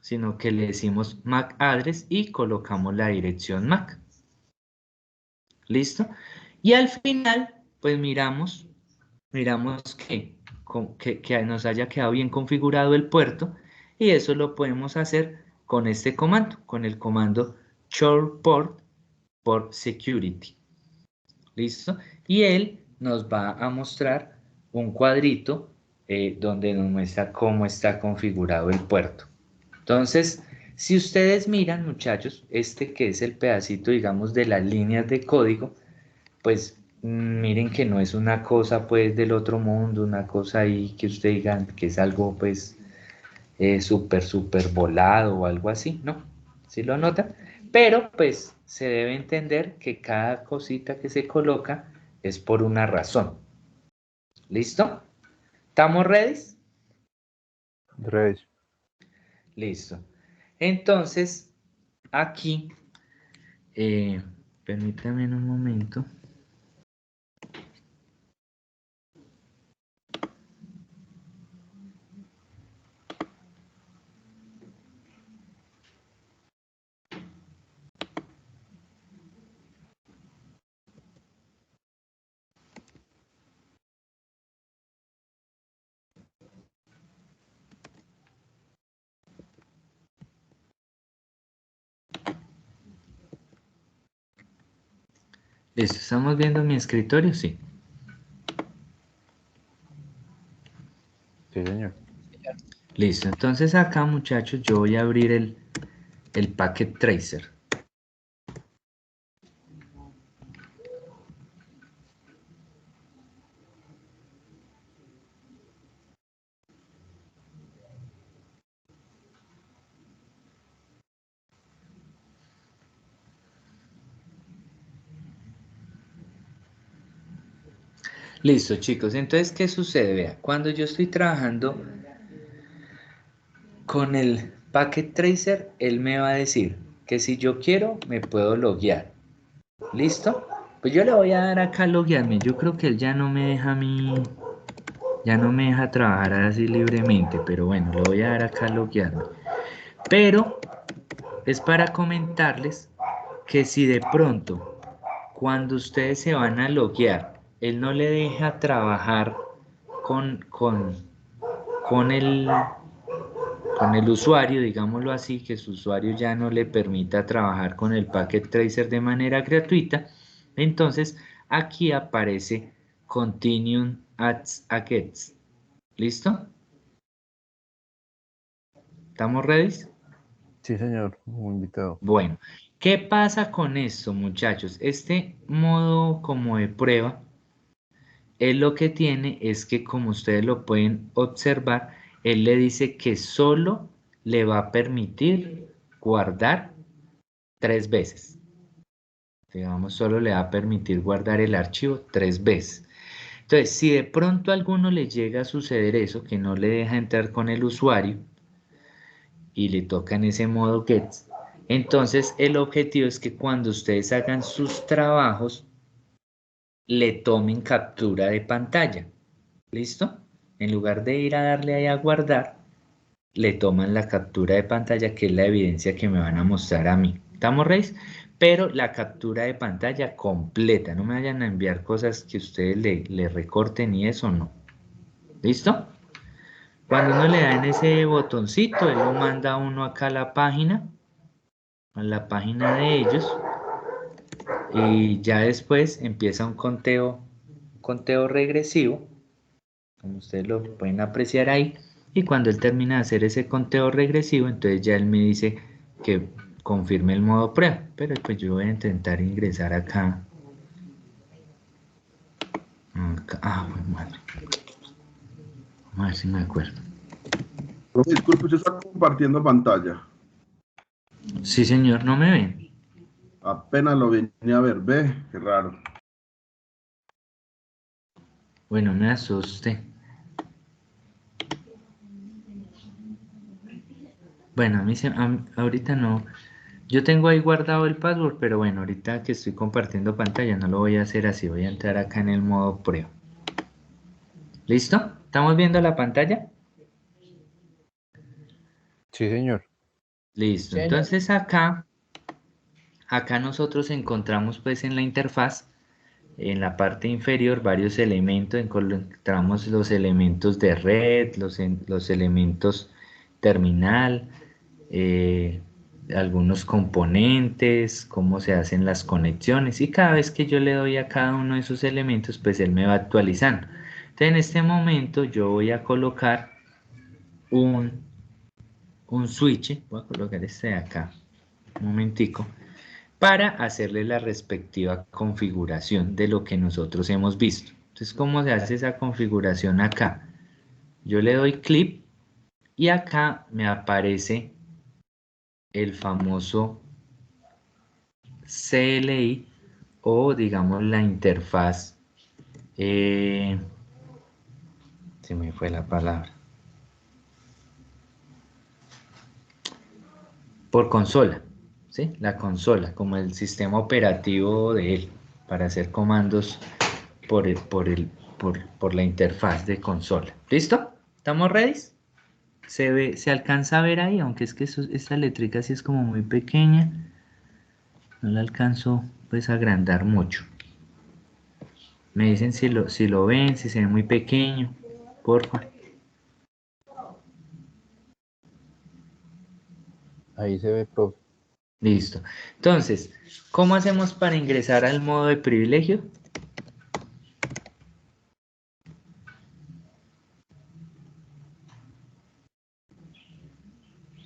sino que le decimos MAC address y colocamos la dirección MAC. ¿Listo? Y al final, pues miramos que nos haya quedado bien configurado el puerto y eso lo podemos hacer con este comando, con el comando short port por security. ¿Listo? Y él nos va a mostrar un cuadrito donde nos muestra cómo está configurado el puerto. Entonces, si ustedes miran, muchachos, este que es el pedacito, digamos, de las líneas de código, pues miren que no es una cosa pues del otro mundo, una cosa ahí que ustedes digan que es algo pues súper volado o algo así, ¿no? ¿Sí lo notan? Pero pues se debe entender que cada cosita que se coloca es por una razón. ¿Listo? ¿Estamos ready? Tres. Listo. Entonces, aquí, permítanme un momento. Listo, ¿estamos viendo mi escritorio? Sí. Sí, señor. Listo, entonces acá, muchachos, yo voy a abrir el Packet Tracer. Listo, chicos. Entonces, ¿qué sucede? Vea, cuando yo estoy trabajando con el Packet Tracer, él me va a decir que si yo quiero, me puedo loguear. ¿Listo? Pues yo le voy a dar acá loguearme. Yo creo que él ya no me deja a mí, ya no me deja trabajar así libremente, pero bueno, le voy a dar acá loguearme. Pero es para comentarles que si de pronto, cuando ustedes se van a loguear, él no le deja trabajar con, con, con el, con el usuario, digámoslo así, que su usuario ya no le permita trabajar con el Packet Tracer de manera gratuita, entonces aquí aparece Continuum Ads Against. ¿Listo? ¿Estamos ready? Sí, señor. Un invitado. Bueno, ¿qué pasa con esto, muchachos? Este modo como de prueba, él lo que tiene es que, como ustedes lo pueden observar, él le dice que solo le va a permitir guardar 3 veces. Digamos, solo le va a permitir guardar el archivo 3 veces. Entonces, si de pronto a alguno le llega a suceder eso, que no le deja entrar con el usuario y le toca en ese modo gets, entonces el objetivo es que cuando ustedes hagan sus trabajos, le tomen captura de pantalla. ¿Listo? En lugar de ir a darle ahí a guardar, le toman la captura de pantalla, que es la evidencia que me van a mostrar a mí. ¿Estamos, Reis? Pero la captura de pantalla completa, no me vayan a enviar cosas que ustedes le recorten y eso no. ¿Listo? Cuando uno le da en ese botoncito, él lo manda a uno acá a la página de ellos, y ya después empieza un conteo regresivo, como ustedes lo pueden apreciar ahí, y cuando él termina de hacer ese conteo regresivo, entonces ya él me dice que confirme el modo prueba, pero pues yo voy a intentar ingresar acá. Bueno, madre. Vamos a ver si me acuerdo. Disculpe, usted está compartiendo pantalla. Sí, señor, ¿no me ven? Apenas lo vine a ver, ve, qué raro. Bueno, me asuste. Bueno, ahorita no. Yo tengo ahí guardado el password, pero bueno, ahorita que estoy compartiendo pantalla no lo voy a hacer así. Voy a entrar acá en el modo prueba. ¿Listo? ¿Estamos viendo la pantalla? Sí, señor. Listo. Entonces acá nosotros encontramos pues en la interfaz, en la parte inferior, varios elementos. Encontramos los elementos de red, los elementos terminal, eh, algunos componentes, cómo se hacen las conexiones, y cada vez que yo le doy a cada uno de esos elementos, pues él me va actualizando. Entonces en este momento yo voy a colocar un switch, voy a colocar este de acá, un momentico, para hacerle la respectiva configuración de lo que nosotros hemos visto. Entonces, ¿cómo se hace esa configuración acá? Yo le doy clic y acá me aparece el famoso CLI, o digamos la interfaz, se me fue la palabra, por consola, ¿sí? La consola, como el sistema operativo de él, para hacer comandos por, por la interfaz de consola. ¿Listo? ¿Estamos ready? Se alcanza a ver ahí, aunque es que esta letrica sí es como muy pequeña, no la alcanzo pues a agrandar mucho. Me dicen si lo ven, si se ve muy pequeño, porfa. Ahí se ve, profe. Listo. Entonces, ¿cómo hacemos para ingresar al modo de privilegio?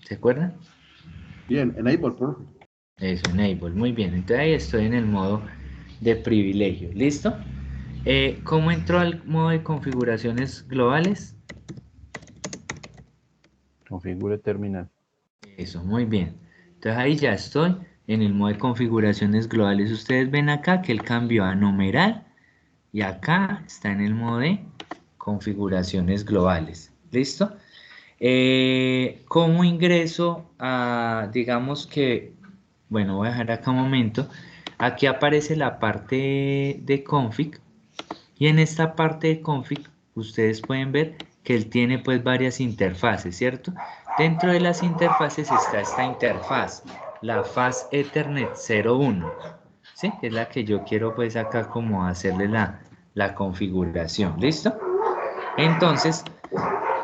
¿Se acuerdan? Bien, enable, profe. Eso, enable, muy bien. Entonces ahí estoy en el modo de privilegio. ¿Listo? ¿Cómo entró al modo de configuraciones globales? Configure terminal. Eso, muy bien. Entonces ahí ya estoy en el modo de configuraciones globales. Ustedes ven acá que él cambió a numeral y acá está en el modo de configuraciones globales. ¿Listo? ¿Cómo ingreso a, digamos que, bueno, voy a dejar acá un momento. Aquí aparece la parte de config y en esta parte de config ustedes pueden ver que él tiene pues varias interfaces, ¿cierto? Dentro de las interfaces está esta interfaz, la faz Ethernet 01, ¿sí? Que es la que yo quiero pues acá como hacerle la configuración, ¿listo? Entonces,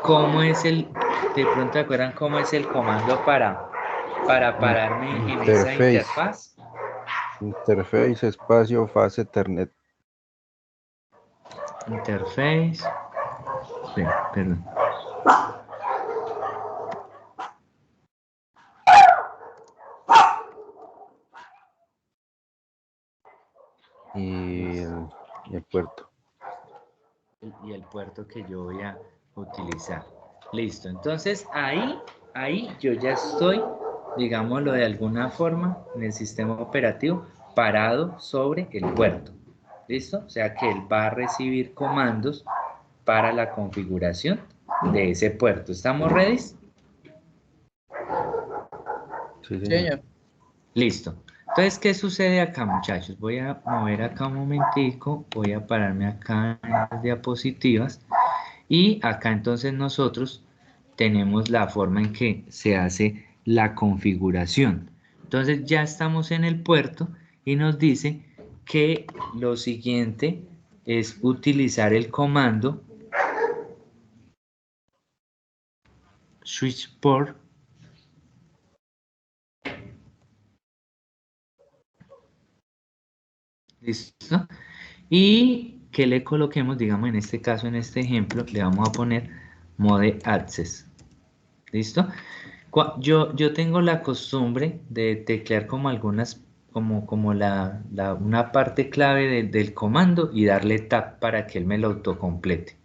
¿cómo es de pronto se acuerdan cómo es el comando para pararme en esa Interface. interfaz? Interface, espacio, fase Ethernet. Interface, sí, perdón. Y el puerto. Y el puerto que yo voy a utilizar. Listo, entonces ahí yo ya estoy, digámoslo de alguna forma, en el sistema operativo parado sobre el puerto. ¿Listo? O sea que él va a recibir comandos para la configuración de ese puerto. ¿Estamos ready? Sí, Sí, señor. señor. Listo. Entonces, ¿qué sucede acá, muchachos? Voy a mover acá un momentico, voy a pararme acá en las diapositivas y acá entonces nosotros tenemos la forma en que se hace la configuración. Entonces ya estamos en el puerto y nos dice que lo siguiente es utilizar el comando switch port. ¿Listo? Y que le coloquemos, digamos en este caso, en este ejemplo, le vamos a poner mode access. ¿Listo? Yo tengo la costumbre de teclear como algunas, como una parte clave del comando y darle tab para que él me lo autocomplete.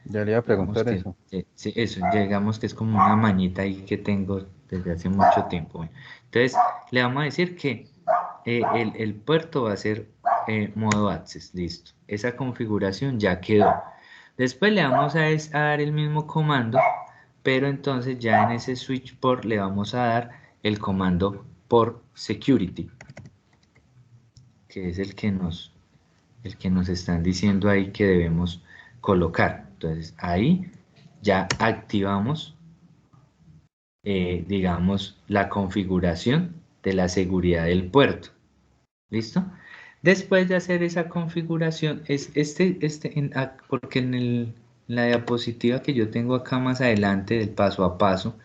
Ya le iba a Digamos preguntar que, eso. sí, eso, digamos que es como una mañita ahí que tengo desde hace mucho tiempo. Bueno, entonces, le vamos a decir que el puerto va a ser modo access, listo. Esa configuración ya quedó. Después le vamos a dar el mismo comando, pero entonces ya en ese switch port le vamos a dar el comando port security, que es el que nos están diciendo ahí que debemos colocar. Entonces ahí ya activamos, digamos, la configuración de la seguridad del puerto. ¿Listo? Después de hacer esa configuración, es porque en la diapositiva que yo tengo acá más adelante del paso a paso,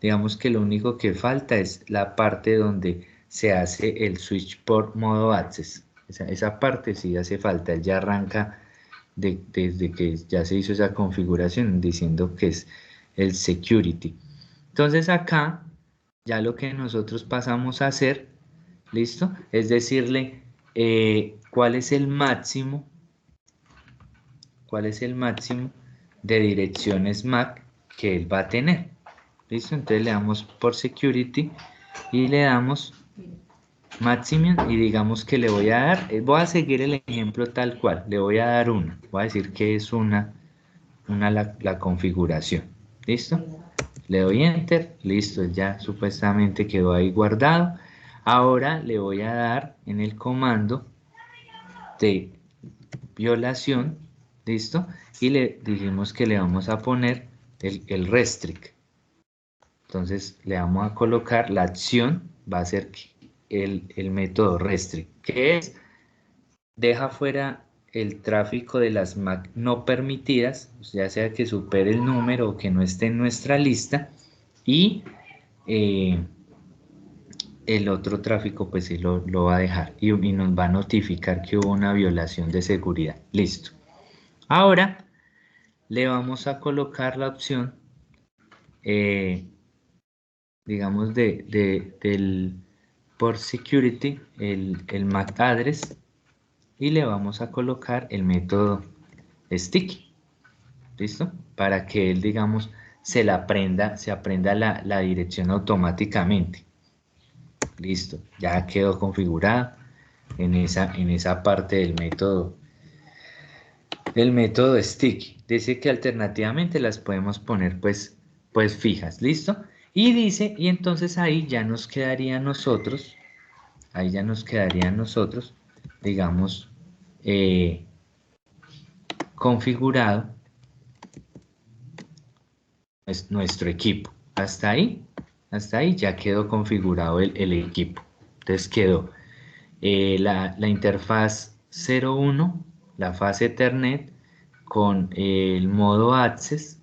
digamos que lo único que falta es la parte donde se hace el switch por modo access. Esa parte sí hace falta, él ya arranca desde que ya se hizo esa configuración diciendo que es el security. Entonces acá ya lo que nosotros pasamos a hacer, ¿listo? Es decirle cuál es el máximo de direcciones MAC que él va a tener. ¿Listo? Entonces le damos por security y le damos maximum y digamos que le voy a dar, voy a seguir el ejemplo tal cual, le voy a dar una, voy a decir que es la configuración. ¿Listo? Le doy enter, listo, ya supuestamente quedó ahí guardado. Ahora le voy a dar en el comando de violación, listo, y le dijimos que le vamos a poner el restrict. Entonces le vamos a colocar la acción, va a ser el método restrict, que es deja fuera el tráfico de las MAC no permitidas, ya sea que supere el número o que no esté en nuestra lista, y el otro tráfico pues sí lo va a dejar y nos va a notificar que hubo una violación de seguridad. Listo. Ahora le vamos a colocar la opción, digamos, del port security, el MAC address, y le vamos a colocar el método sticky. ¿Listo? Para que él, digamos, se aprenda la dirección automáticamente. Listo, ya quedó configurada en esa parte del método sticky. Dice que alternativamente las podemos poner pues fijas, ¿listo? Y dice, y entonces ahí ya nos quedaría a nosotros, digamos, configurado pues, nuestro equipo. Hasta ahí ya quedó configurado el equipo. Entonces quedó la interfaz 01, la fase Ethernet, con el modo Access.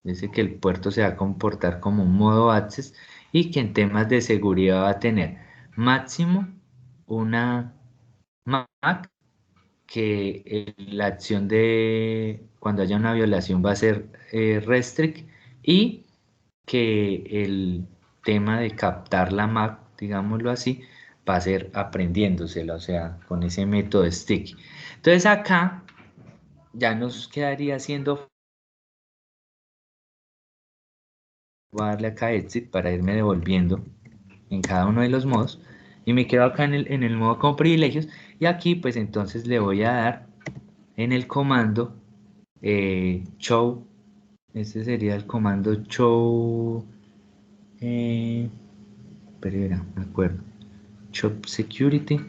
Dice que el puerto se va a comportar como un modo Access y que en temas de seguridad va a tener máximo una MAC, que la acción de cuando haya una violación va a ser restrict, y que el tema de captar la MAC, digámoslo así, va a ser aprendiéndosela, o sea, con ese método sticky. Entonces acá ya nos quedaría haciendo, voy a darle acá exit para irme devolviendo en cada uno de los modos, y me quedo acá en el modo con privilegios, y aquí pues entonces le voy a dar en el comando show, este sería el comando show, pero era, me acuerdo, show security,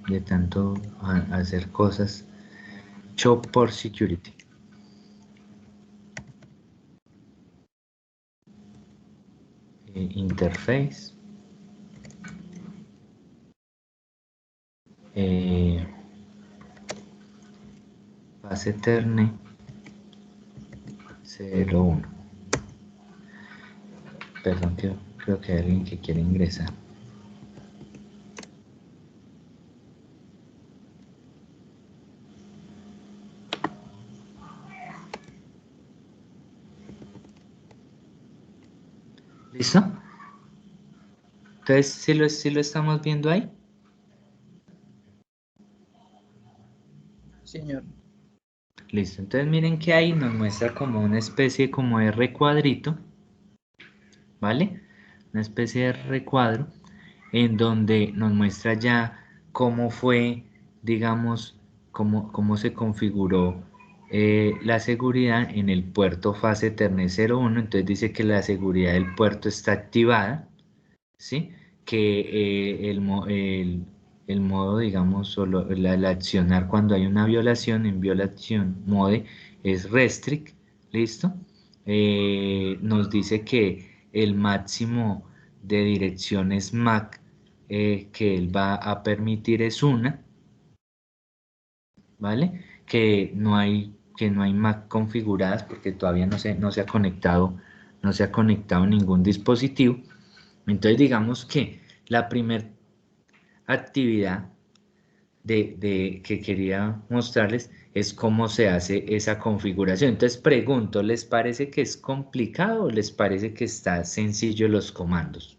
de tanto hacer cosas, show por security, interface, base Ethernet 01. Perdón, creo que hay alguien que quiere ingresar. ¿Listo? Entonces, si lo estamos viendo ahí. Señor. Listo, entonces miren que ahí nos muestra como una especie como de recuadrito, ¿vale? Una especie de recuadro en donde nos muestra ya cómo fue, digamos, cómo se configuró la seguridad en el puerto fase Ethernet 01. Entonces dice que la seguridad del puerto está activada, ¿sí? Que el modo, digamos, solo el accionar cuando hay una violación, en violación mode es restrict, ¿listo? Nos dice que el máximo de direcciones MAC que él va a permitir es una, ¿vale? Que no hay MAC configuradas porque todavía no se ha conectado ningún dispositivo. Entonces digamos que la primera actividad que quería mostrarles es cómo se hace esa configuración. Entonces pregunto, ¿les parece que es complicado o les parece que está sencillo los comandos?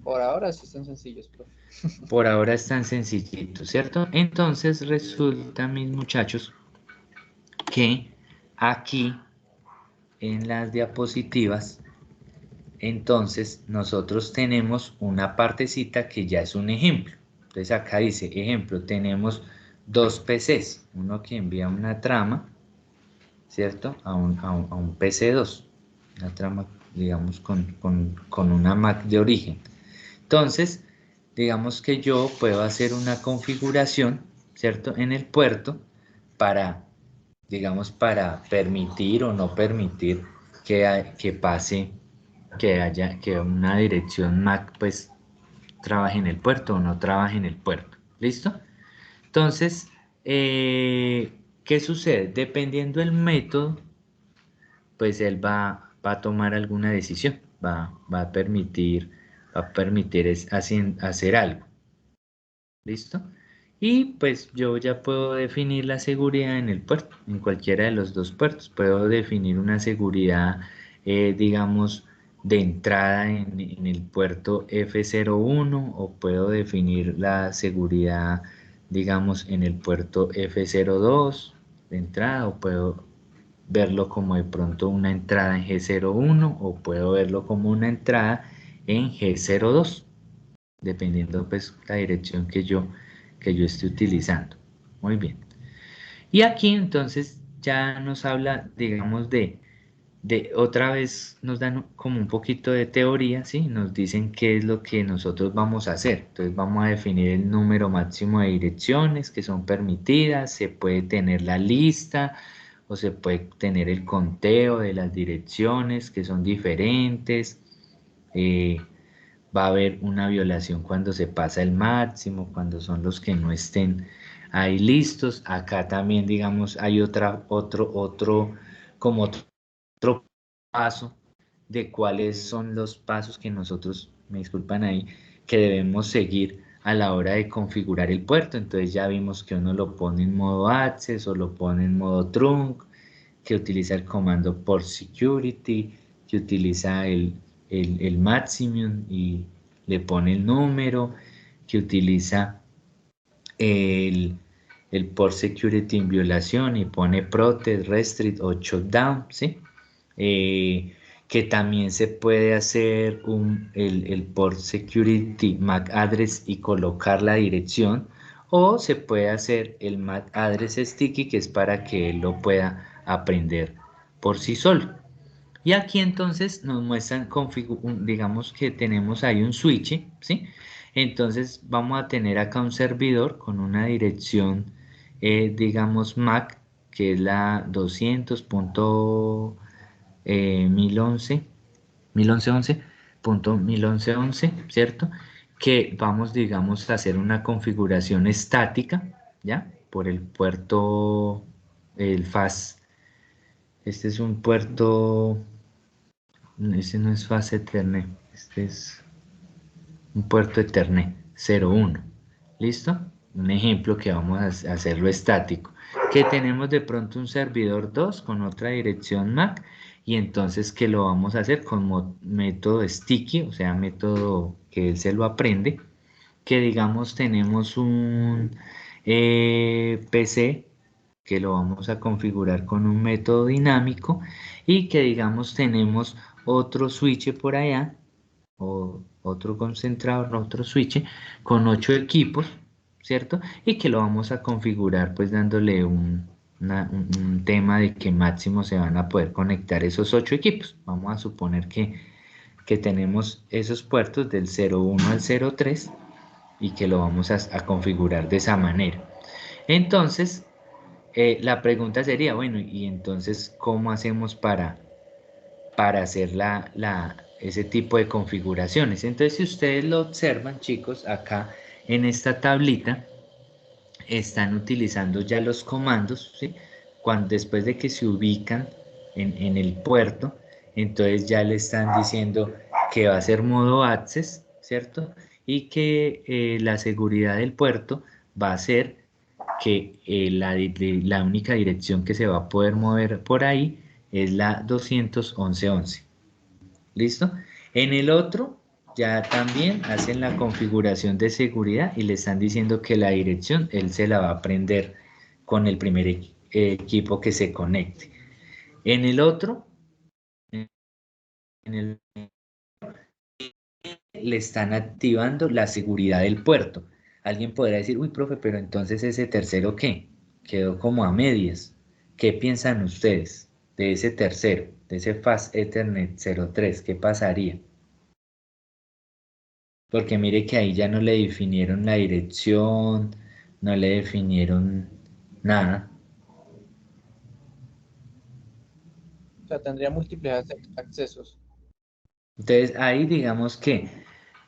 Por ahora sí están sencillos, profe. Por ahora están sencillitos, ¿cierto? Entonces resulta, mis muchachos, que aquí en las diapositivas, entonces nosotros tenemos una partecita que ya es un ejemplo. Entonces acá dice, ejemplo, tenemos dos PCs, uno que envía una trama, ¿cierto? A un PC2, una trama, digamos, con una MAC de origen. Entonces, digamos que yo puedo hacer una configuración, ¿cierto? En el puerto para, digamos, para permitir o no permitir que pase, que haya una dirección MAC, pues, trabaje en el puerto o no trabaje en el puerto. ¿Listo? Entonces, ¿qué sucede? Dependiendo del método, pues él va a tomar alguna decisión, va a permitir hacer algo. ¿Listo? Y pues yo ya puedo definir la seguridad en el puerto, en cualquiera de los dos puertos. Puedo definir una seguridad, digamos, de entrada en el puerto F01 o puedo definir la seguridad, digamos, en el puerto F02 de entrada o puedo verlo como de pronto una entrada en G01 o puedo verlo como una entrada en G02 dependiendo pues la dirección que yo esté utilizando. Muy bien. Y aquí entonces ya nos habla, digamos, de otra vez nos dan como un poquito de teoría, ¿sí? Nos dicen qué es lo que nosotros vamos a hacer. Entonces vamos a definir el número máximo de direcciones que son permitidas, se puede tener la lista o se puede tener el conteo de las direcciones que son diferentes. Va a haber una violación cuando se pasa el máximo, cuando son los que no estén ahí listos. Acá también, digamos, hay como otro paso de cuáles son los pasos que nosotros, me disculpan ahí, que debemos seguir a la hora de configurar el puerto. Entonces ya vimos que uno lo pone en modo access o lo pone en modo trunk, que utiliza el comando port security, que utiliza el maximum y le pone el número, que utiliza el, el port security en violación y pone protect, restrict o shutdown, ¿sí? Que también se puede hacer el port security MAC address y colocar la dirección, o se puede hacer el MAC address sticky, que es para que él lo pueda aprender por sí solo. Y aquí entonces nos muestran, digamos que tenemos ahí un switch, ¿sí? Entonces vamos a tener acá un servidor con una dirección, digamos MAC, que es la 200.1011, 1111, ¿cierto? Que vamos, digamos, a hacer una configuración estática, ¿ya? Por el puerto, el FAS. Este es un puerto. Este no es fase Ethernet, este es un puerto Ethernet 01. ¿Listo? Un ejemplo que vamos a hacerlo estático. Que tenemos de pronto un servidor 2 con otra dirección MAC y entonces que lo vamos a hacer con método sticky, o sea, método que él se lo aprende. Que digamos tenemos un PC que lo vamos a configurar con un método dinámico y que digamos tenemos otro switch por allá o otro concentrador, otro switch con 8 equipos, ¿cierto? Y que lo vamos a configurar pues dándole un tema de que máximo se van a poder conectar esos 8 equipos. Vamos a suponer que tenemos esos puertos del 01 al 03 y que lo vamos a configurar de esa manera. Entonces, la pregunta sería, bueno, y entonces, ¿cómo hacemos para hacer ese tipo de configuraciones? Entonces, si ustedes lo observan, chicos, acá en esta tablita, están utilizando ya los comandos, ¿sí? Después de que se ubican en el puerto, entonces ya le están diciendo que va a ser modo access, ¿cierto? Y que la seguridad del puerto va a ser que la única dirección que se va a poder mover por ahí es la 211.11. ¿Listo? En el otro ya también hacen la configuración de seguridad y le están diciendo que la dirección él se la va a aprender con el primer equipo que se conecte. En el otro, en el, le están activando la seguridad del puerto. Alguien podrá decir, uy, profe, pero entonces ese tercero, ¿qué? Quedó como a medias. ¿Qué piensan ustedes de ese tercero, de ese Fast Ethernet 03? ¿Qué pasaría? Porque mire que ahí ya no le definieron la dirección, no le definieron nada. O sea, tendría múltiples accesos. Entonces ahí digamos que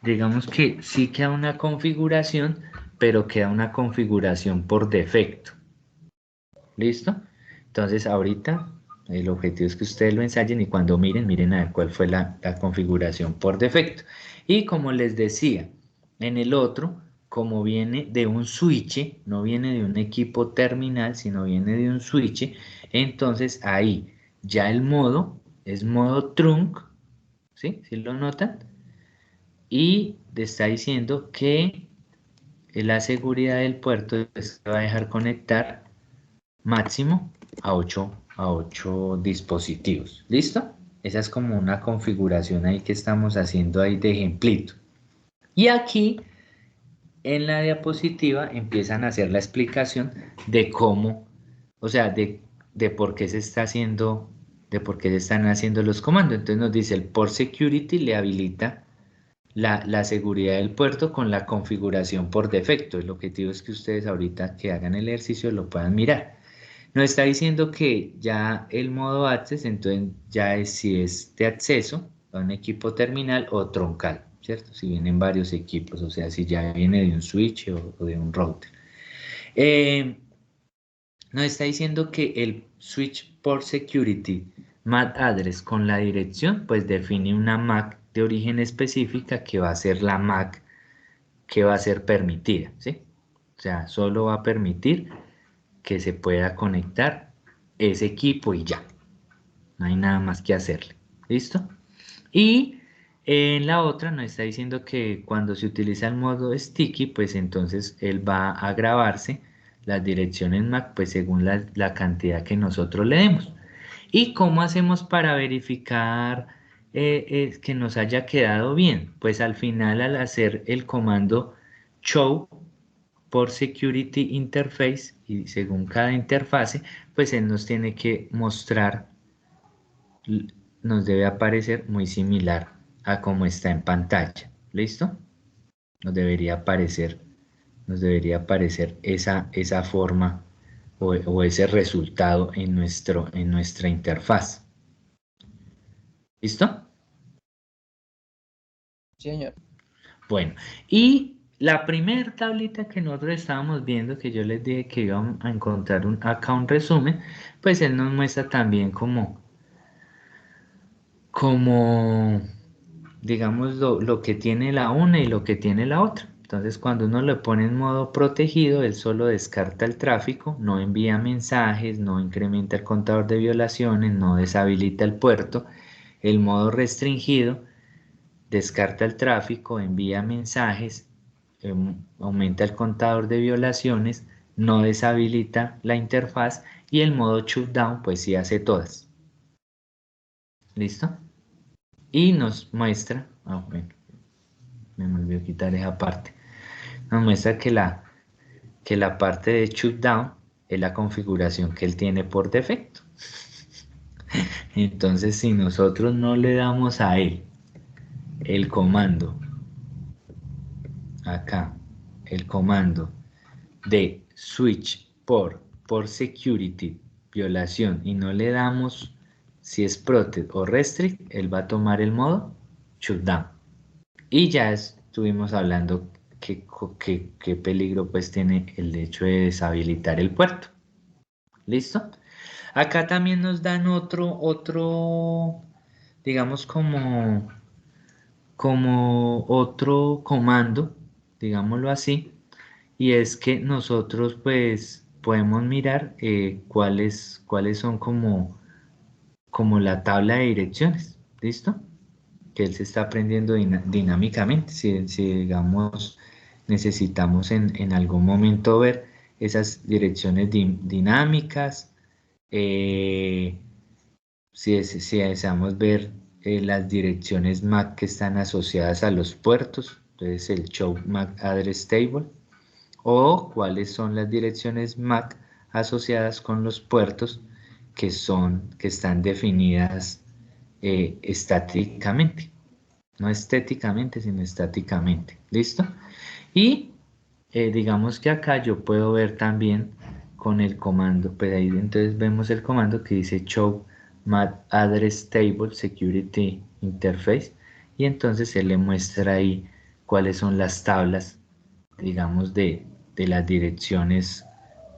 digamos que sí queda una configuración, pero queda una configuración por defecto. ¿Listo? Entonces ahorita el objetivo es que ustedes lo ensayen y cuando miren a ver cuál fue la configuración por defecto. Y como les decía, en el otro, como viene de un switch, no viene de un equipo terminal, sino viene de un switch, entonces ahí ya el modo es modo trunk, ¿sí? ¿Sí lo notan? Y te está diciendo que la seguridad del puerto se va a dejar conectar máximo a 8 dispositivos. ¿Listo? Esa es como una configuración ahí que estamos haciendo ahí de ejemplito. Y aquí en la diapositiva empiezan a hacer la explicación de cómo, o sea, de por qué se está haciendo, de por qué se están haciendo los comandos. Entonces nos dice el port security le habilita la seguridad del puerto con la configuración por defecto. El objetivo es que ustedes ahorita que hagan el ejercicio lo puedan mirar. Nos está diciendo que ya el modo access, entonces ya es si es de acceso a un equipo terminal o troncal, ¿cierto? Si vienen varios equipos, o sea, si ya viene de un switch o de un router. Nos está diciendo que el switch port security MAC address con la dirección, pues define una MAC de origen específica que va a ser la MAC que va a ser permitida, ¿sí? O sea, solo va a permitir que se pueda conectar ese equipo y ya. No hay nada más que hacerle. ¿Listo? Y en la otra nos está diciendo que cuando se utiliza el modo sticky, pues entonces él va a grabarse las direcciones MAC, pues según la cantidad que nosotros le demos. ¿Y cómo hacemos para verificar que nos haya quedado bien? Pues al final, al hacer el comando show por security interface y según cada interfase, pues él nos tiene que mostrar, nos debe aparecer muy similar a como está en pantalla. ¿Listo? Nos debería aparecer esa forma o ese resultado en nuestra interfaz. ¿Listo? Sí, señor. Bueno, y la primera tablita que nosotros estábamos viendo, que yo les dije que íbamos a encontrar acá un resumen, pues él nos muestra también como digamos, lo que tiene la una y lo que tiene la otra. Entonces, cuando uno le pone en modo protegido, él solo descarta el tráfico, no envía mensajes, no incrementa el contador de violaciones, no deshabilita el puerto. El modo restringido descarta el tráfico, envía mensajes, aumenta el contador de violaciones, no deshabilita la interfaz y el modo shutdown pues sí hace todas. ¿Listo? Y nos muestra, bueno, me olvidó quitar esa parte, nos muestra que la parte de shutdown es la configuración que él tiene por defecto. Entonces si nosotros no le damos a él el comando acá, el comando de switch por security violación y no le damos si es protect o restrict, él va a tomar el modo shutdown. Y ya estuvimos hablando qué peligro pues tiene el hecho de deshabilitar el puerto. ¿Listo? Acá también nos dan otro, digamos como otro comando, digámoslo así, y es que nosotros pues podemos mirar cuáles son como la tabla de direcciones, ¿listo? Que él se está aprendiendo dinámicamente, si digamos necesitamos en algún momento ver esas direcciones dinámicas, si deseamos ver las direcciones MAC que están asociadas a los puertos, entonces el Show MAC Address Table, o cuáles son las direcciones MAC asociadas con los puertos que están definidas estáticamente, no estéticamente, sino estáticamente. ¿Listo? Y digamos que acá yo puedo ver también con el comando, pues ahí entonces vemos el comando que dice show MAC address table security interface y entonces él le muestra ahí cuáles son las tablas, digamos, de las direcciones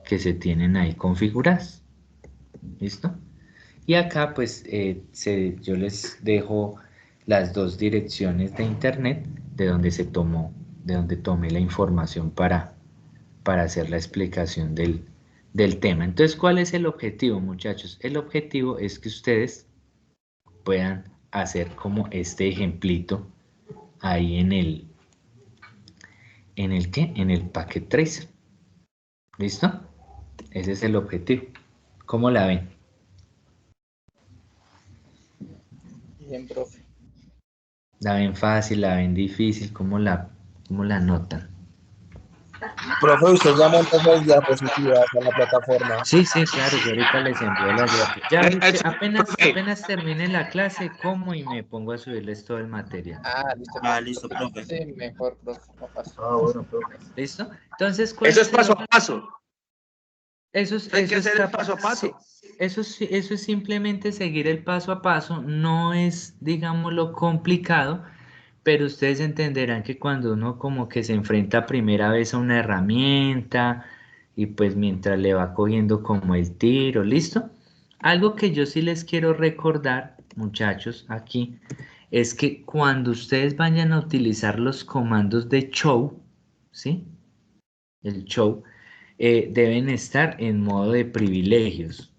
que se tienen ahí configuradas. ¿Listo? Y acá pues yo les dejo las dos direcciones de internet de donde de donde tomé la información para hacer la explicación del tema. Entonces, ¿cuál es el objetivo, muchachos? El objetivo es que ustedes puedan hacer como este ejemplito ahí ¿qué? En el Packet Tracer. ¿Listo? Ese es el objetivo. ¿Cómo la ven? Bien, profe. ¿La ven fácil? ¿La ven difícil? ¿Cómo la notan? Profe, usted ya montó las diapositivas en la plataforma. Sí, claro, yo ahorita les envío las diapositivas. Ya Eso, profe. apenas termine la clase, como y me pongo a subirles todo el material. Listo. Ah, listo, profe. Sí, mejor, profe. No pasa. Bueno, profe. ¿Listo? Entonces, ¿cuál Eso es el paso a paso. Eso Hay que hacer el está- paso a paso. sí, eso es simplemente seguir el paso a paso, no es, digámoslo, complicado, pero ustedes entenderán que cuando uno como que se enfrenta primera vez a una herramienta y pues mientras le va cogiendo como el tiro, ¿listo? Algo que yo sí les quiero recordar, muchachos, aquí, es que cuando ustedes vayan a utilizar los comandos de show, ¿sí? El show, deben estar en modo de privilegios.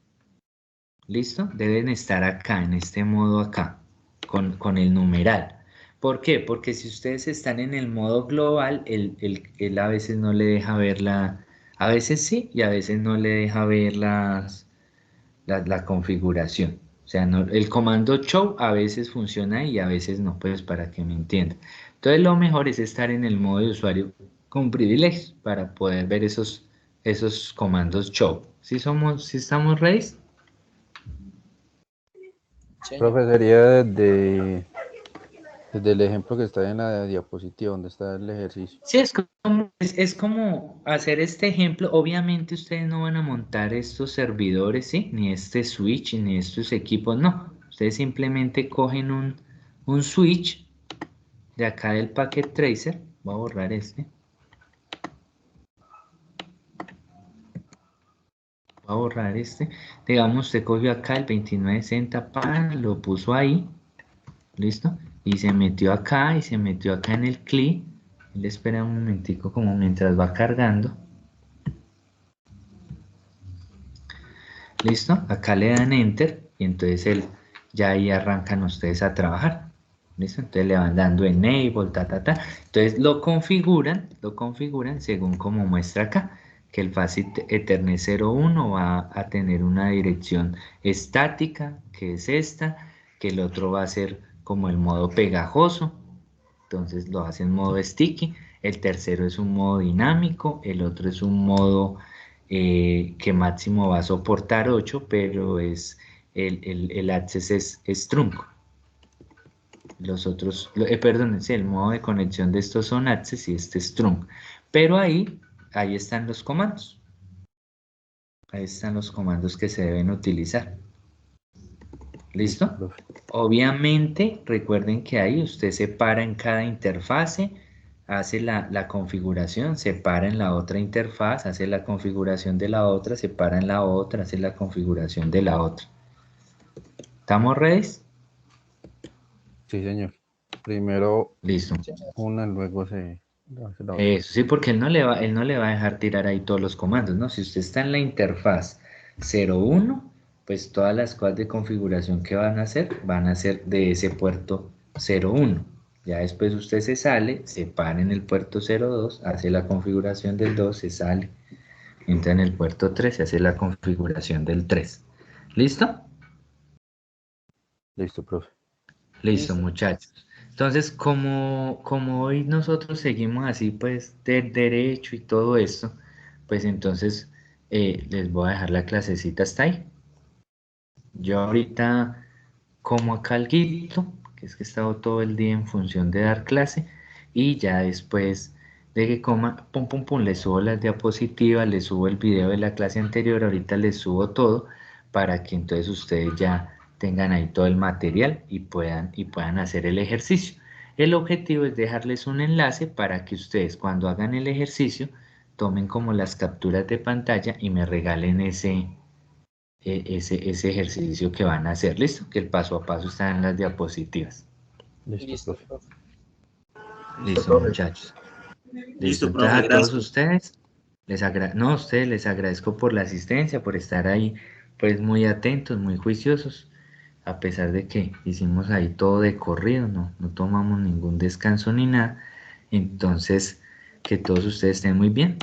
¿Listo? Deben estar acá, en este modo acá, con el numeral. ¿Por qué? Porque si ustedes están en el modo global, él a veces no le deja ver a veces sí y a veces no le deja ver la configuración. O sea, el comando show a veces funciona y a veces no, pues para que me entiendan. Entonces lo mejor es estar en el modo de usuario con privilegios para poder ver esos comandos show. ¿Sí estamos ready? Sí. Profe, sería desde el ejemplo que está en la diapositiva, donde está el ejercicio. Sí, es como hacer este ejemplo. Obviamente ustedes no van a montar estos servidores, ¿sí? Ni este switch, ni estos equipos, no. Ustedes simplemente cogen un switch de acá del Packet Tracer. Voy a borrar este. Voy a borrar este. Digamos, usted cogió acá el 2960, lo puso ahí. ¿Listo? Y se metió acá y se metió acá en el CLI. Le espera un momentico como mientras va cargando. ¿Listo? Acá le dan Enter y entonces ya ahí arrancan ustedes a trabajar. ¿Listo? Entonces le van dando Enable, Entonces lo configuran según como muestra acá, que el Facit Ethernet 01 va a tener una dirección estática, que es esta, que el otro va a ser como el modo pegajoso, entonces lo hace en modo sticky, el tercero es un modo dinámico, el otro es un modo que máximo va a soportar 8, pero el access es trunco. Los otros, perdón, sí, el modo de conexión de estos son access y este es trunco. Pero ahí están los comandos. Ahí están los comandos que se deben utilizar. ¿Listo? Profe. Obviamente, recuerden que ahí usted separa en cada interfase, hace la configuración, separa en la otra interfaz, hace la configuración de la otra, separa en la otra, hace la configuración de la otra. ¿Estamos ready? Sí, señor. Primero Listo. una, luego se hace la otra. Eso sí, porque él no le va a dejar tirar ahí todos los comandos, ¿no? Si usted está en la interfaz 01, pues todas las cosas de configuración que van a ser de ese puerto 01. Ya después usted se sale, se para en el puerto 02, hace la configuración del 2, se sale, entra en el puerto 3, se hace la configuración del 3. ¿Listo? Listo, profe. Listo, Listo. muchachos. Entonces, como hoy nosotros seguimos así, pues, del derecho y todo esto, pues entonces les voy a dejar la clasecita hasta ahí. Yo ahorita como acá alguito, que es que he estado todo el día en función de dar clase, y ya después de que coma, pum, pum, pum, les subo las diapositivas, les subo el video de la clase anterior, ahorita les subo todo, para que entonces ustedes ya tengan ahí todo el material y puedan hacer el ejercicio. El objetivo es dejarles un enlace para que ustedes cuando hagan el ejercicio tomen como las capturas de pantalla y me regalen ese ejercicio que van a hacer. ¿Listo? Que el paso a paso está en las diapositivas. Listo, Listo, profe. profe. Listo, muchachos. Listo, Entonces profe, a todos gracias. ustedes, a ustedes les agradezco por la asistencia, por estar ahí, pues muy atentos, muy juiciosos, a pesar de que hicimos ahí todo de corrido, no tomamos ningún descanso ni nada. Entonces, que todos ustedes estén muy bien.